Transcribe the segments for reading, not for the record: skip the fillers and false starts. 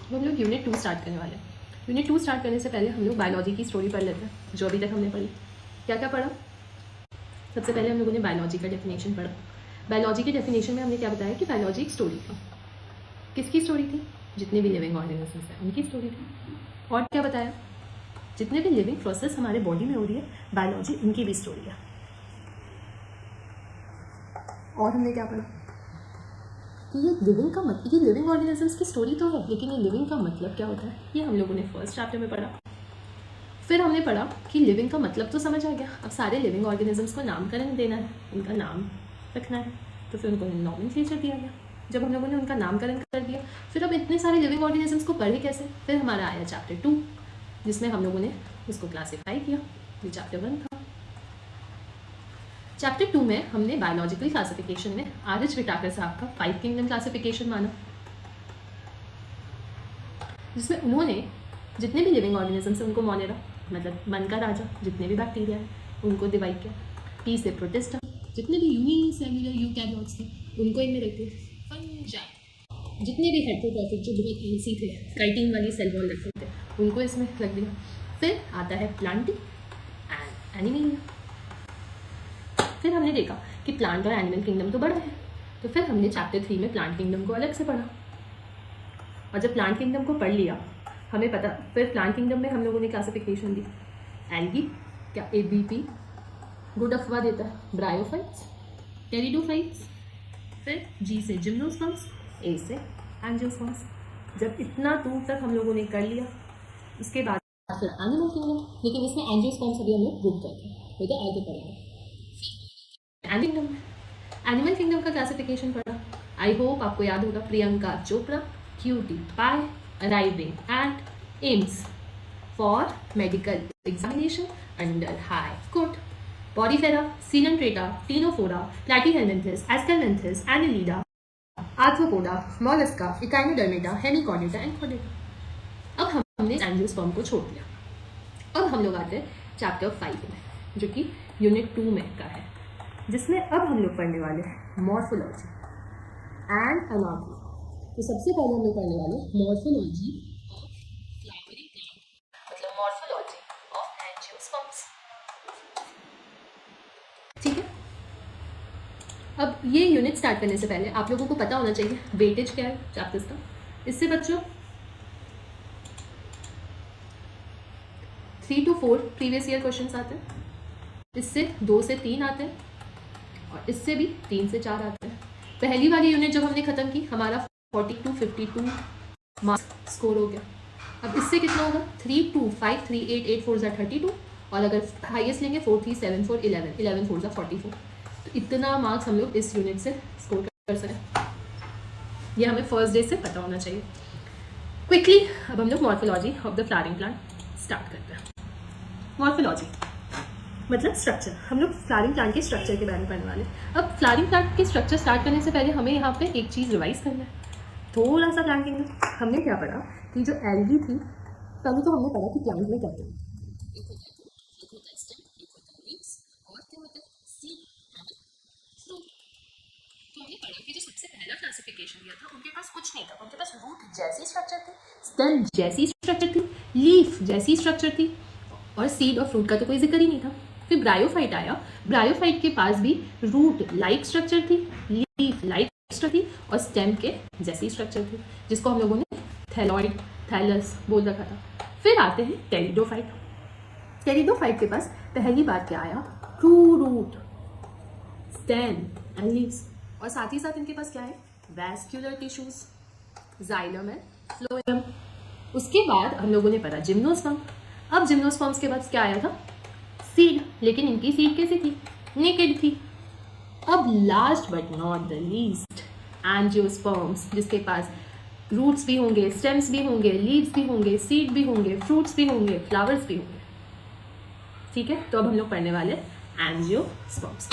अब हम लोग यूनिट 2 स्टार्ट करने वाले हैं। यूनिट 2 स्टार्ट करने से पहले हम लोग बायोलॉजी की स्टोरी पढ़ लेते हैं जो अभी तक हमने पढ़ी। क्या क्या पढ़ा? सबसे पहले हम लोगों ने बायोलॉजी का डेफिनेशन पढ़ा। बायोलॉजी के डेफिनेशन में हमने क्या बताया कि बायोलॉजी एक स्टोरी थी। किसकी स्टोरी थी? जितने भी लिविंग ऑर्गेनिजम्स हैं उनकी स्टोरी थी। और क्या बताया? जितने भी लिविंग प्रोसेस हमारे बॉडी में हो रही है बायोलॉजी उनकी भी स्टोरी है। और हमने क्या पढ़ा कि ये लिविंग ऑर्गेनिजम्स की स्टोरी तो है, लेकिन ये लिविंग का मतलब क्या होता है ये हम लोगों ने फर्स्ट चैप्टर में पढ़ा। फिर हमने पढ़ा कि लिविंग का मतलब तो समझ आ गया, अब सारे लिविंग ऑर्गेनिजम्स को नामकरण देना है, उनका नाम रखना है, तो फिर उनको नॉमेनक्लेचर दिया गया। जब हम लोगों ने उनका नामकरण कर दिया, फिर अब इतने सारे लिविंग ऑर्गेनिजम्स को पढ़े कैसे? फिर हमारा आया चैप्टर 2 जिसमें हम लोगों ने उसको क्लासीफाई किया। ये चैप्टर 1 था। चैप्टर 2 में हमने बायोलॉजिकल क्लासिफिकेशन में आर.एच. विटाकर साहब का 5 किंगडम क्लासिफिकेशन माना, जिसमें उन्होंने जितने भी लिविंग ऑर्गेनिजम्स हैं उनको मोनेरा मतलब मन का राजा, जितने भी बैक्टीरिया हैं उनको डिवाइड किया। पी से प्रोटिस्टा, जितने भी यूनिसेल्युलर यूकैरियोट्स थे उनको इनमें रख दिया। फंजाई, जितने भी हेटेरोट्रॉफिक जो बहुत एलसी थे, काइटिन वाली सेल वॉल रखते थे उनको इसमें रख दिया। फिर आता है प्लांटी एंड एनिमलिया। फिर हमने देखा कि प्लांट और एनिमल किंगडम तो बड़ा है, तो फिर हमने चैप्टर 3 में प्लांट किंगडम को अलग से पढ़ा। और जब प्लांट किंगडम को पढ़ लिया हमें पता, फिर प्लांट किंगडम में हम लोगों ने क्लासिफिकेशन दी। एल्गी क्या ABP गुड अफवाह देता है, ब्रायोफाइट्स, टेरिडोफाइट्स, फिर G से जिम्नोस्पर्म्स, A से एंजियोस्पर्म्स। जब इतना दूर तक हम लोगों ने कर लिया, उसके बाद फिर एनिमल किंगडम, लेकिन इसमें एंजियोस्पर्म्स अभी हम लोग ग्रुप करते हैं, तो आगे पढ़ेंगे। एनिमल किंगडम का क्लासिफिकेशन पढ़ा। आई होप आपको याद होगा, Priyanka Chopra, cutie pie, arriving at AIIMS for medical examination under high court, Porifera, Coelenterata, Ctenophora, Platyhelminthes, Aschelminthes, Annelida, Arthropoda, Mollusca, Echinodermata, Hemichordata and Chordata. अब हमने एंजियोस्पर्म को छोड़ दिया। अब हम लोग आते हैं चैप्टर 5 में, जो कि यूनिट 2 में का है, जिसमें अब हम लोग पढ़ने वाले हैं मॉर्फोलॉजी एंड एनाटॉमी। तो सबसे पहले हम लोग पढ़ने वाले मॉर्फोलॉजी ऑफ फ्लावरिंग प्लांट, मतलब मॉर्फोलॉजी ऑफ एंजियोस्पर्म्स। ठीक है। अब ये यूनिट स्टार्ट करने से पहले आप लोगों को पता होना चाहिए वेटेज क्या है चैप्टर्स का। इससे बच्चों 3 to 4 प्रीवियस ईयर क्वेश्चंस आते हैं, इससे 2 से 3 आते हैं, और इससे भी 3 से 4 आते हैं। पहली वाली यूनिट जब हमने खत्म की हमारा 40 to 52 मार्क्स स्कोर हो गया। अब इससे कितना होगा? 3 2 5 3 8 8 4 32, और अगर हाईएस्ट लेंगे 4 3 7 4 11 11 4 44। तो इतना मार्क्स हम लोग इस यूनिट से स्कोर कर सकते, ये हमें फर्स्ट डे से पता होना चाहिए। क्विकली अब हम लोग morphology of the flowering plant start करते हैं। मॉर्फोलॉजी मतलब स्ट्रक्चर, हम लोग फ्लावरिंग प्लांट के स्ट्रक्चर के बारे में पढ़ने वाले। अब फ्लावरिंग प्लांट के स्ट्रक्चर स्टार्ट करने से पहले हमें यहाँ पे एक चीज़ रिवाइज करना है, थोड़ा सा प्लांट किंगडम। हमने क्या पढ़ा कि जो एल्गी थी, पहले तो हमने पढ़ा कि प्लांट में क्या होता है, एक होता है रूट, एक होता है स्टेम, एक होता है लीव्स, और क्या होता है सीड एंड फ्रूट। तो हमने पढ़ा कि जो सबसे पहला क्लासिफिकेशन दिया था उनके पास कुछ नहीं था, उनके पास रूट जैसी स्ट्रक्चर थी, स्टेम जैसी स्ट्रक्चर थी, लीफ जैसी स्ट्रक्चर थी, और सीड और फ्रूट का तो कोई जिक्र ही नहीं था। फिर ब्रायोफाइट आया, ब्रायोफाइट के पास भी रूट लाइक स्ट्रक्चर थी, लीफ लाइक स्ट्रक्चर थी, और स्टेम के जैसी स्ट्रक्चर थी, जिसको हम लोगों ने थैलॉइड, थैलस बोल रखा था। फिर आते हैं टेरिडोफाइट। टेरिडोफाइट के पास पहली बार क्या आया? True root, stem and leaves, और साथ ही साथ इनके पास क्या है? Vascular tissues, xylem and phloem. उसके बाद हम लोगों ने पढ़ा जिम्नोस्पर्म। अब जिम्नोस्पर्म्स के बाद क्या आया था? सीड, लेकिन इनकी सीड कैसी थी? नेकेड थी। अब last but not the least angiosperms, जिसके पास रूट्स भी होंगे, स्टेम्स भी होंगे, लीव्स भी होंगे, सीड भी होंगे, फ्रूट्स भी होंगे, फ्लावर्स भी होंगे। ठीक है, तो अब हम लोग पढ़ने वाले एंजियोस्पर्म्स।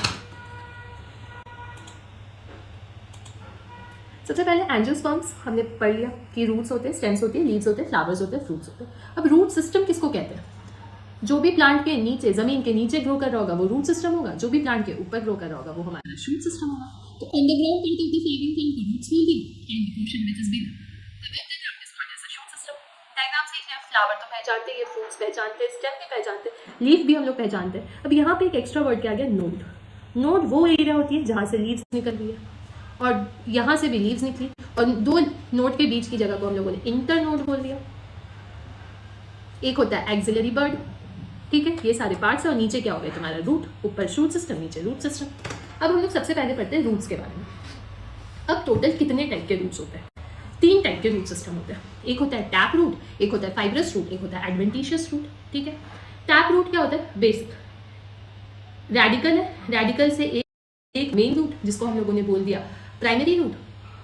सबसे पहले एंजियोस्पर्म्स हमने पढ़ लिया कि रूट्स होते हैं, स्टेम्स होते हैं, लीव्स होते हैं, फ्लावर्स होते हैं, फ्रूट्स होते हैं। अब रूट सिस्टम किसको कहते हैं? जो भी प्लांट के नीचे, जमीन के नीचे ग्रो कर रहा होगा वो रूट सिस्टम होगा, जो भी प्लांट के ऊपर ग्रो कर रहा होगा वो हमारा शूट सिस्टम होगा। तो underground part of the flowering plant को रूट्स बोलते हैं, and the portion which is below the web the ground is called as the shoot flower तो पहचानते हैं, ये फ्रूट्स पहचानते हैं, स्टेम भी पहचानते हैं, लीफ भी हम लोग पहचानते हैं। अब यहाँ पे एक एक्स्ट्रा वर्ड क्या आ गया, नोड। नोड वो एरिया होती है जहाँ से लीव्स निकल रही है, और यहाँ से भी लीव्स निकली, और दो नोड के बीच की जगह को हम लोगों ने इंटर नोड बोल दिया। एक होता है एक्सिलरी बर्ड, ठीक है, ये सारे पार्ट्स है, और नीचे क्या हो गया तुम्हारा रूट, ऊपर शूट सिस्टम, नीचे रूट सिस्टम। अब हम लोग सबसे पहले पढ़ते हैं रूट्स के बारे में। अब टोटल कितने टाइप के रूट्स होते हैं, 3 टाइप के रूट सिस्टम होते हैं। एक होता है टैप रूट, एक होता है फाइब्रस रूट, एक होता है एडवेंटिशियस रूट, ठीक है। टैप रूट क्या होता है, बेसिक रेडिकल है, रेडिकल से एक मेन रूट जिसको हम लोगों ने बोल दिया प्राइमरी रूट,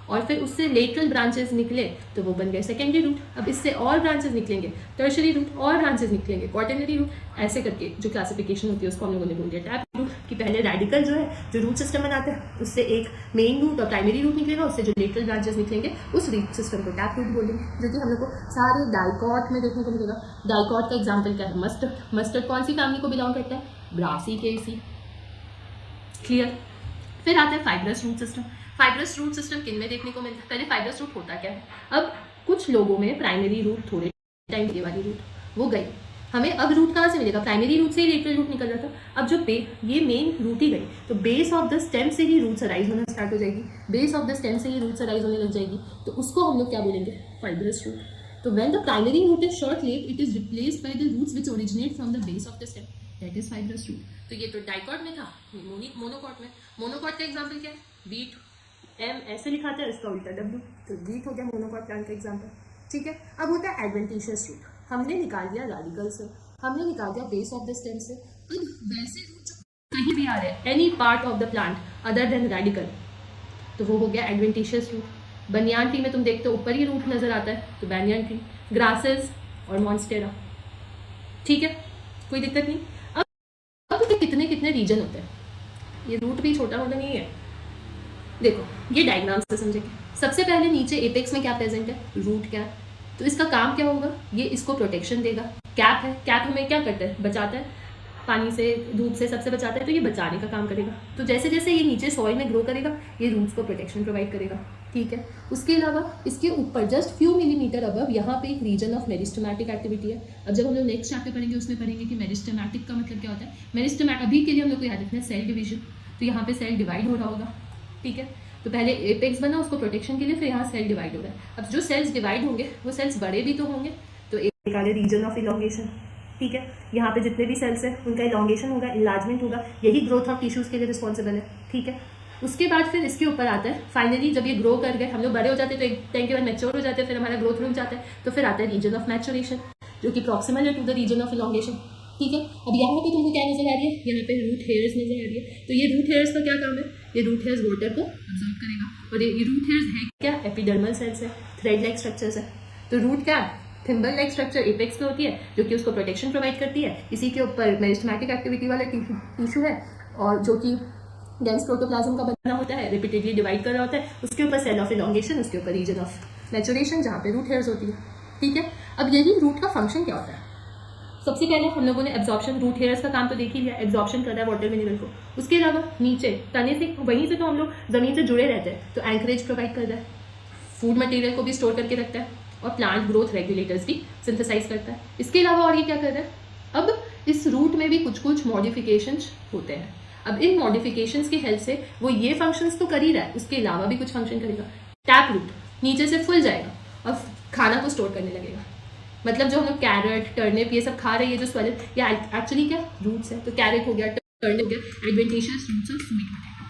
और फिर उससे लेटरल ब्रांचेस निकले तो वो बन गए सेकेंडरी रूट। अब इससे और ब्रांचेस निकलेंगे, टर्शरी रूट, और ब्रांचेस निकलेंगे क्वाटरनरी रूट, ऐसे करके जो क्लासिफिकेशन होती है उसको हम लोगों ने बोल दिया टैप रूट। कि पहले रेडिकल जो है जो रूट सिस्टम बनाता है उससे एक मेन रूट और प्राइमरी रूट निकलेगा, उससे जो लेटरल ब्रांचेस निकलेंगे उस रूट सिस्टम को टैप रूट बोलेंगे, जो कि हम लोग को सारे डाइकॉट में देखने को मिलेगा। डाइकॉट का एग्जाम्पल क्या है, मस्टर्ड। मस्टर्ड कौन सी फैमिली को बिलोंग करता है, ब्रासिकेसी, क्लियर। फिर आता है fibrous root system. Fibrous root system किन में देखने को मिलता है, पहले फाइब्रस रूट होता क्या है। अब कुछ लोगों में प्राइमरी रूट थोड़े टाइम ये वाली रूट वो गई, हमें अब रूट कहाँ से मिलेगा, प्राइमरी रूट से ही लेटरल रूट निकल रहा था। अब जो ये मेन रूट ही गई तो बेस ऑफ द स्टेम से ही रूट्स अराइज होना स्टार्ट हो जाएगी, बेस ऑफ द स्टेम से ही रूट्स अराइज होने लग जाएगी, तो उसको हम लोग क्या बोलेंगे, फाइब्रस रूट। तो when the primary root is short lived it is replaced by the roots which originate from the base of the stem, that is fibrous root. तो ये तो डाइकॉट में था, मोनोकॉट में। मोनोकॉट का एग्जाम्पल क्या है, बीट, एम ऐसे लिखाते हैं, इसका उल्टा डब्ल्यू, तो बीट हो गया मोनोकॉट प्लांट का एग्जाम्पल, ठीक है। अब होता है एडवेंटिशियस रूट, हमने निकाल दिया रेडिकल से, हमने निकाल दिया बेस ऑफ द स्टेम से। अब वैसे रूट जो कहीं भी आ रहे हैं, any part of the plant other than radical, तो वो हो गया एडवेंटिशियस रूट। बनियान ट्री में तुम देखते हो ऊपर ही रूट नजर आता है, तो बैनियन ट्री, ग्रासेस और मॉन्स्टेरा, ठीक है, कोई दिक्कत नहीं। अब तो कितने कितने रीजन होते हैं, ये रूट भी छोटा मोटा नहीं है। देखो ये डायग्राम से समझेंगे। सबसे पहले नीचे एपेक्स में क्या प्रेजेंट है, रूट क्या है, तो इसका काम क्या होगा, ये इसको प्रोटेक्शन देगा। कैप है, कैप हमें क्या करता है, बचाता है, पानी से धूप से सबसे बचाता है, तो ये बचाने का काम करेगा। तो जैसे जैसे ये नीचे सॉइल में ग्रो करेगा ये रूट्स को प्रोटेक्शन प्रोवाइड करेगा, ठीक है। उसके अलावा इसके ऊपर जस्ट फ्यू मिलीमीटर अबव यहाँ पे एक रीजन ऑफ मेरिस्टेमेटिक एक्टिविटी है। अब जब हम लोग नेक्स्ट चैप्टर पढ़ेंगे उसमें पढ़ेंगे कि मेरिस्टेमेटिक का मतलब क्या होता है। मेरिस्टेमेटिक अभी के लिए हम लोग को याद रखना है सेल डिवीजन, तो यहाँ पे सेल डिवाइड हो रहा होगा, ठीक है। तो पहले एपेक्स बना उसको प्रोटेक्शन के लिए, फिर यहाँ सेल डिवाइड हो रहा है। अब जो सेल्स डिवाइड होंगे वो सेल्स बड़े भी तो होंगे, तो एक आगे रीजन ऑफ इलॉन्गेशन, ठीक है। यहाँ पे जितने भी सेल्स हैं उनका इलॉन्गेशन होगा, इलार्जमेंट होगा, यही ग्रोथ ऑफ टिश्यूज के लिए रिस्पॉन्सिबल है, ठीक है। उसके बाद फिर इसके ऊपर आता है फाइनली जब ये ग्रो कर गए, हम लोग बड़े हो जाते हैं तो एक टाइम के बाद मैच्योर हो जाते हैं, फिर हमारा ग्रोथ रुक जाता है, तो फिर आता है रीजन ऑफ मैच्योरेशन जो कि प्रॉक्सिमल है to the region of elongation, ठीक है। अब यहाँ पे तुमको क्या नजर आ रही है, यहाँ पे रूट हेयर्स नजर आ रही है। तो ये रूट हेयर्स का क्या काम है, ये रूट हेयर्स वाटर को अब्जॉर्ब करेगा, और ये रूट हेयर्स है क्या, एपिडर्मल सेल्स है, थ्रेड लाइक स्ट्रक्चर्स है। तो रूट क्या है, थिम्बल लाइक स्ट्रक्चर एपेक्स पे होती है जो कि उसको प्रोटेक्शन प्रोवाइड करती है। इसी के ऊपर मेरिस्टेमेटिक एक्टिविटी वाला टिश्यू है, और जो कि डेंस प्रोटोप्लाज्म का बना होता है, रिपीटेडली डिवाइड कर रहा होता है। उसके ऊपर सेल ऑफ इलॉन्गेशन, उसके ऊपर रीजन ऑफ मैच्योरेशन जहाँ पे रूट हेयर्स होती है, ठीक है। अब यही रूट का फंक्शन क्या होता है, सबसे पहले हम लोगों ने एब्जॉर्प्शन, रूट हेयर्स का काम तो देख ही लिया, एब्जॉर्प्शन कर रहा है वाटर मिनरल को। उसके अलावा नीचे तने से, वहीं से तो हम लोग जमीन से जुड़े रहते हैं, तो एंकरेज प्रोवाइड कर रहा है, फूड मटेरियल को भी स्टोर करके रखता है, और प्लांट ग्रोथ रेगुलेटर्स भी सिंथेसाइज करता है। इसके अलावा और ये क्या कर रहा है, अब इस रूट में भी कुछ कुछ मॉडिफिकेशंस होते हैं। अब इन मॉडिफिकेशंस की हेल्प से वो ये फंक्शंस तो कर ही रहा है, उसके अलावा भी कुछ फंक्शन करेगा। टैप रूट नीचे से फुल जाएगा और खाना को स्टोर करने लगेगा। मतलब जो हम लोग कैरेट, टर्निप ये सब खा रहे हैं, ये जो स्वेल, ये एक्चुअली क्या रूट्स है। तो कैरेट हो गया, टर्निप हो गया, adventitious roots of sweet potato,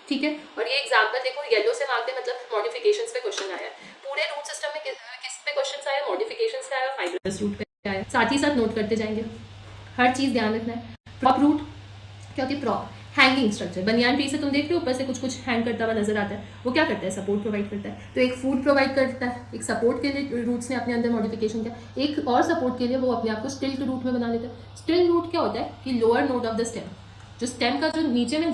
ठीक है। और ये एग्जांपल देखो येलो से मार्क है, मतलब मॉडिफिकेशंस पे क्वेश्चन आया है। पूरे रूट सिस्टम में किस पे क्वेश्चन आया, मॉडिफिकेशंस पे आया, फाइब्रस रूट पे आया। साथ ही साथ नोट करते जाएंगे, हर चीज ध्यान रखना है। प्रॉप रूट क्या होती है, prop hanging structure, banyan tree से तुम देख रहे हो ऊपर से कुछ कुछ हैंग करता हुआ नजर आता है, वो क्या करता है, सपोर्ट प्रोवाइड करता है। तो एक फूड प्रोवाइड करता है, एक सपोर्ट के लिए रूट्स ने अपने अंदर मॉडिफिकेशन किया, एक और सपोर्ट के लिए वो अपने आप को स्टिल्ट रूट में बना लेता है। स्टिल्ट रूट क्या होता है कि lower node of the stem, जो स्टेम का जो नीचे में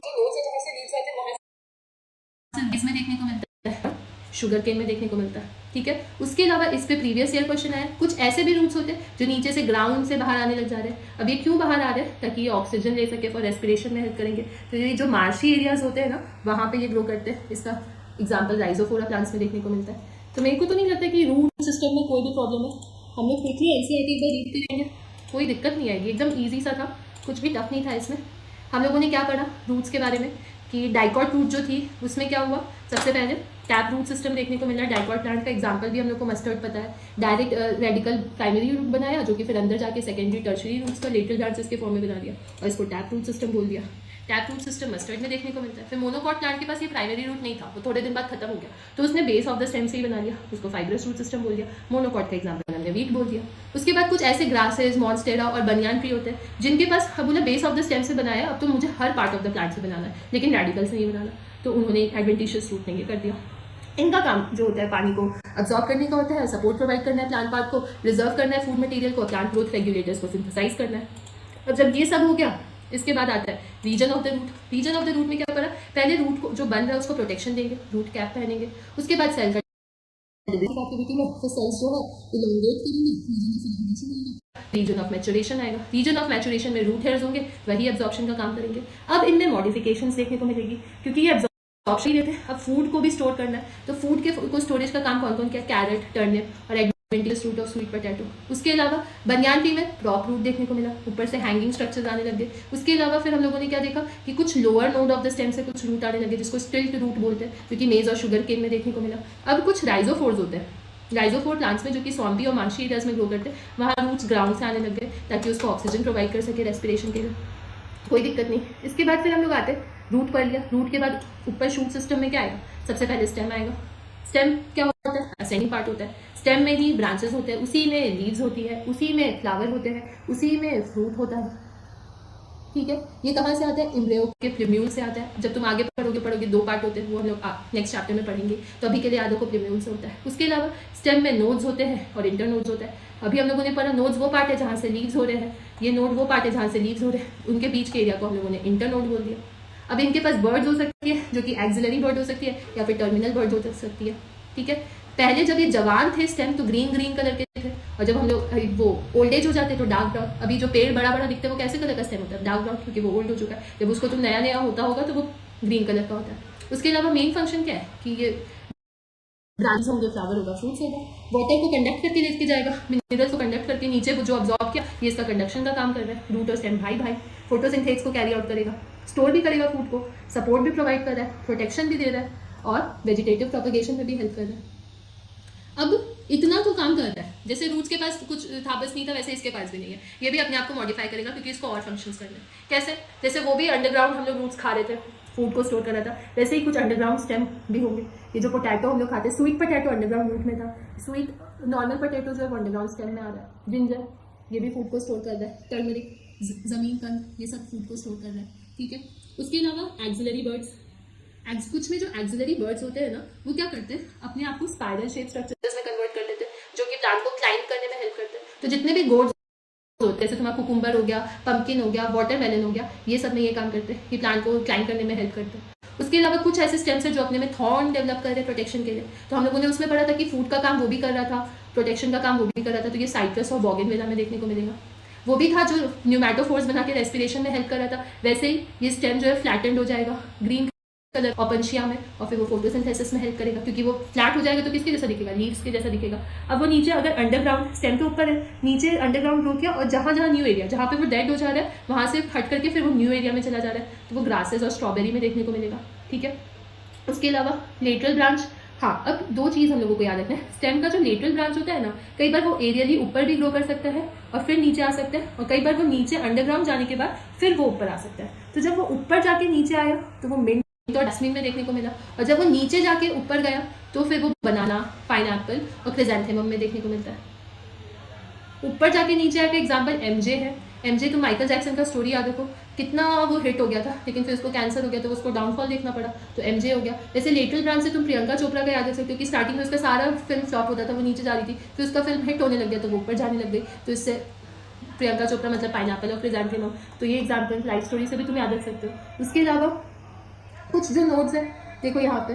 इसमें देखने को मिलता है, शुगर केन में देखने को मिलता है, ठीक है। उसके अलावा इस पे प्रीवियस ईयर क्वेश्चन आया, कुछ ऐसे भी रूट्स होते हैं जो नीचे से ग्राउंड से बाहर आने लग जा रहे हैं। अब ये क्यों बाहर आ रहे हैं, ताकि ये ऑक्सीजन ले सके, फॉर रेस्पिरेशन में हेल्प करेंगे। तो ये जो मार्शी एरियाज होते हैं ना, वहाँ पे ये ग्रो करते हैं। इसका एग्जाम्पल राइजोफोरा प्लांट्स में देखने को मिलता है। तो मेरे को तो नहीं लगता कि रूट सिस्टम में कोई भी प्रॉब्लम है, हम लोग क्विकली एनसीईआरटी एक बार रीड करेंगे, कोई दिक्कत नहीं आएगी, एकदम ईजी सा था, कुछ भी टफ नहीं था इसमें। हम लोगों ने क्या पढ़ा रूट्स के बारे में कि डाइकॉट रूट जो थी उसमें क्या हुआ, सबसे पहले टैप रूट सिस्टम देखने को मिला। डाइकॉट प्लांट का एग्जांपल भी हम लोग को मस्टर्ड पता है। डायरेक्ट रेडिकल प्राइमरी रूट बनाया जो कि फिर अंदर जाके सेकेंडरी टर्शरी रूट्स का लेटरल ब्रांचेस के फॉर्म में बना दिया और इसको टैप रूट सिस्टम बोल दिया। टैप रूट सिस्टम मस्टर्ड में देखने को मिलता है। फिर मोनोकॉट प्लांट के पास ये प्राइमरी रूट नहीं था, वो थोड़े दिन बाद खत्म हो गया, तो उसने बेस ऑफ द स्टेम से ही बना लिया, उसको फाइब्रस रूट सिस्टम बोल दिया। मोनोकॉट का एग्जांपल हमने वीट बोल दिया। उसके बाद कुछ ऐसे ग्रासेज, मॉन्स्टेरा और बनियान ट्री होते हैं जिनके पास अब बोला बेस ऑफ द स्टेम से बनाया, अब तो मुझे हर पार्ट ऑफ द प्लांट से बनाना है लेकिन रेडिकल से नहीं बनाना, तो उन्होंने एडवेंटिशियस रूट ने ये कर दिया। इनका काम जो होता है पानी को अब्जॉर्ब करने का होता है, सपोर्ट प्रोवाइड करना है प्लांट पार्ट को, रिजर्व करना है फूड मटेरियल को, प्लांट ग्रोथ रेगुलेटर्स को सिंथेसाइज करना है। अब जब ये सब हो गया इसके बाद आता है region of the root. Region of the root में क्या करा, पहले रूट को जो बन रहा है उसको प्रोटेक्शन देंगे, रूट कैप पहनेंगे, उसके बाद सेल एक्टिविटी में फिर सेल्स जो है इलोंगेट करेंगे, रीजन ऑफ मैचुरेशन आएगा। रीजन ऑफ मैचुरेशन में रूट हेयर्स होंगे, वही एब्जॉर्प्शन का काम करेंगे। अब इनमें मॉडिफिकेशंस देखने को मिलेगी क्योंकि ये एब्जॉर्प्शन देते हैं, अब फूड को भी स्टोर करना है, तो फूड के को स्टोरेज का काम कौन कौन किया, कैरेट, टर्निप और adventitious root of sweet potato. उसके अलावा बनियान ट्री में प्रॉप रूट देखने को मिला, ऊपर से हैंगिंग स्ट्रक्चर्स आने लगे। उसके अलावा फिर हम लोगों ने क्या देखा कि कुछ lower node of the stem से कुछ रूट आने लगे जिसको स्टिल्ट रूट बोलते हैं, क्योंकि मेज और शुगर केन में देखने को मिला। अब कुछ राइजोफोर्स होते हैं, राइजोफोर प्लांट्स में जो कि स्वम्पी और मांशी एरियाज में ग्रो करते हैं, वहाँ रूट्स ग्राउंड से आने लग गए ताकि उसको ऑक्सीजन प्रोवाइड कर सके रेस्पिरेशन के लिए, कोई दिक्कत नहीं। इसके बाद फिर हम लोग आते हैं रूट पढ़ लिया। रूट के बाद ऊपर शूट सिस्टम में क्या आएगा, सबसे पहले स्टेम आएगा। स्टेम क्या होता है, असेंडिंग पार्ट होता है। स्टेम में ही ब्रांचेस होते हैं, उसी में लीव्स होती है, उसी में फ्लावर होते हैं, उसी में फ्रूट होता है, ठीक है। ये कहाँ से आता है, एम्ब्रियो के प्रिम्यूल से आता है। जब तुम आगे पढ़ोगे दो पार्ट होते हैं, वो हम लोग नेक्स्ट चैप्टर में पढ़ेंगे, तो अभी के लिए याद रखो प्रिम्यूल से होता है। उसके अलावा स्टेम में नोड्स होते हैं और इंटर नोड्स होता है। अभी हम लोगों ने पढ़ा नोड्स वो पार्ट है जहाँ से लीव्स हो रहे हैं, ये नोड वो पार्ट है जहाँ से लीव्स हो रहे हैं, उनके बीच के एरिया को हम लोगों ने इंटर नोड बोल दिया। अब इनके पास बर्ड्स हो सकती है जो कि एक्सिलरी बर्ड हो सकती है या फिर टर्मिनल बर्ड हो सकती है, ठीक है। पहले जब ये जवान थे स्टेम तो ग्रीन ग्रीन कलर के थे, और जब हम लोग वो ओल्ड एज हो जाते तो डार्क ब्राउन। अभी जो पेड़ बड़ा बड़ा दिखता है वो कैसे कलर का स्टेम होता है, डार्क ब्राउन, क्योंकि वो ओल्ड हो चुका है। जब उसको तुम नया नया होता होगा तो वो ग्रीन कलर का होता है। उसके अलावा मेन फंक्शन क्या है कि ये ब्रांच होंगे, फ्लावर होगा, फ्रूट्स होगा, वाटर को कंडक्ट करके लेके जाएगा, मिनरल्स को कंडक्ट करके नीचे जो ऑब्जॉर्ब किया ये इसका कंडक्शन का काम कर रहा है। रूट और स्टेम भाई भाई, फोटोसिंथेसिस को कैरी आउट करेगा, स्टोर भी करेगा फूड को, सपोर्ट भी प्रोवाइड कर रहा है, प्रोटेक्शन भी दे रहा है और वेजिटेटिव प्रोपगेशन में भी हेल्प कर रहा है। अब इतना तो काम करता है, जैसे रूट्स के पास कुछ था बस नहीं था, वैसे इसके पास भी नहीं है। ये भी अपने आप को मॉडिफाई करेगा क्योंकि इसको और फंक्शंस करने हैं। कैसे, जैसे वो भी अंडरग्राउंड हम लोग रूट्स खा रहे थे, फूड को स्टोर कर रहा था, वैसे ही कुछ अंडरग्राउंड स्टेम भी होंगे। ये जो पोटैटो हम लोग खाते हैं, स्वीट पोटैटो अंडरग्राउंड रूट में था, स्वीट नॉर्मल पोटैटो जो है वो अंडरग्राउंड स्टेम में आ रहा है। जिंजर ये भी फूड को स्टोर कर रहा है, टर्मरिक, जमीन कंद, ये सब फूड को स्टोर कर रहा है, ठीक है। उसके अलावा एक्सिलरी बर्ड्स, कुछ में जो एक्सिलरी बर्ड्स होते हैं ना, वो क्या करते हैं, अपने आप को स्पाइरल शेप स्ट्रक्चर्स में कन्वर्ट कर देते हैं, जो कि प्लांट को क्लाइंब करने में हेल्प करते हैं। तो जितने भी गोड्स होते हैं, जैसे तुम्हारा कुकुम्बर हो गया, पंपकिन हो गया, वाटरमेलन हो गया, ये सब में ये काम करते हैं, ये प्लांट को क्लाइंब करने में हेल्प करते हैं। उसके अलावा कुछ ऐसे स्टेम्स हैं जो अपने में थॉर्न डेवलप कर रहे हैं प्रोटेक्शन के लिए, तो हम लोगों ने उसमें पढ़ा था कि फूड का काम वो भी कर रहा था, प्रोटेक्शन का काम वो भी कर रहा था, तो ये साइट्रस और बोगनविला में देखने को मिलेगा। वो भी था जो न्यूमैटोफोर्स बना के रेस्पिरेशन में हेल्प कर रहा था। वैसे ही ये स्टेम जो है फ्लैटेंड हो जाएगा ग्रीन कलर ऑपनशिया में, और फिर वो फोटोसिंथेसिस में हेल्प करेगा, क्योंकि वो फ्लैट हो जाएगा तो किसके जैसा दिखेगा, लीव्स के जैसा दिखेगा। अब वो नीचे अगर अंडरग्राउंड स्टेम के ऊपर है, नीचे अंडरग्राउंड ग्रो किया, और जहाँ जहाँ न्यू एरिया, जहाँ पे वो डेड हो जा रहा है वहाँ से हट करके फिर वो न्यू एरिया में चला जा रहा है, तो वो ग्रासेस और स्ट्रॉबेरी में देखने को मिलेगा, ठीक है। उसके अलावा लेटरल ब्रांच, हाँ, अब दो चीज़ हम लोगों को याद रखना है। स्टेम का जो लेटरल ब्रांच होता है ना, कई बार वो एरियली ऊपर भी ग्रो कर सकता है और फिर नीचे आ सकता है, और कई बार वो नीचे अंडरग्राउंड जाने के बाद फिर वो ऊपर आ सकता है। तो जब वो ऊपर जाके नीचे आया तो वो मिंट और जैस्मिन में देखने को मिला, और जब वो नीचे जाके ऊपर गया तो फिर वो बनाना, पाइनएप्पल और क्रिसैंथेमम में देखने को मिलता है। ऊपर जाके नीचे आके एग्जाम्पल एमजे है। एमजे तो माइकल जैक्सन का स्टोरी याद रखो, कितना वो हिट हो गया था, लेकिन फिर उसको कैंसर हो गया तो उसको डाउनफॉल देखना पड़ा, तो एमजे हो गया। जैसे लेटरल ब्रांच से तुम प्रियंका चोपड़ा का याद रख सकते हो कि स्टार्टिंग में उसका सारा फिल्म फ्लॉप होता था, वो नीचे जा रही थी, फिर उसका फिल्म हिट होने लग गया तो वो ऊपर जाने लग गई, तो इससे प्रियंका चोपड़ा मतलब पाइनएप्पल और क्रिसैंथेमम, तो ये एग्जाम्पल लाइफ स्टोरी से भी तुम याद रख सकते हो। उसके अलावा कुछ जो नोड्स है, देखो यहाँ पे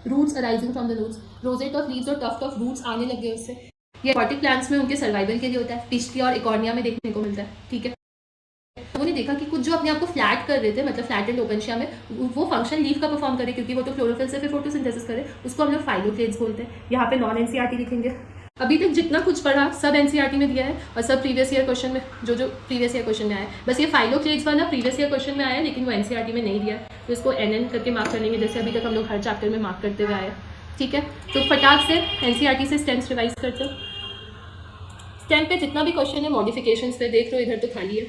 roots arising from the nodes, rosette of leaves और टफ्ट ऑफ रूट्स आने लग गए उससे। ये एक्वाटिक प्लांट्स में उनके सर्वाइवल के लिए होता है, पिस्टिया और इकॉर्निया में देखने को मिलता है, ठीक है। उन्होंने देखा कि कुछ जो अपने आप को फ्लैट कर रहे थे, मतलब फ्लैट एंड ओपनशिया में, वो फंक्शन लीफ का परफॉर्म करे, क्योंकि वो तो क्लोरोफिल से फिर फोटोसिंथेसिस करे, उसको हम लोग फाइलोक्लेट्स बोलते हैं। यहाँ पे नॉन एनसीईआरटी लिखेंगे, अभी तक जितना कुछ पढ़ा सब एनसीईआरटी में दिया है और सब प्रीवियस ईयर क्वेश्चन में जो प्रीवियस ईयर क्वेश्चन में आया है। बस ये फाइलोक्लेट्स वाला प्रीवियस ईयर क्वेश्चन में आया है, लेकिन वो एनसीईआरटी में नहीं दिया है, तो इसको एनएन करके मार्क कर लेंगे, जैसे अभी तक हम लोग हर चैप्टर में मार्क करते हुए आए। ठीक है, तो फटाक से एनसीईआरटी से स्टेम्स रिवाइज करते हो। स्टेम पे जितना भी क्वेश्चन है मॉडिफिकेशंस पे देख लो, इधर तो खाली है,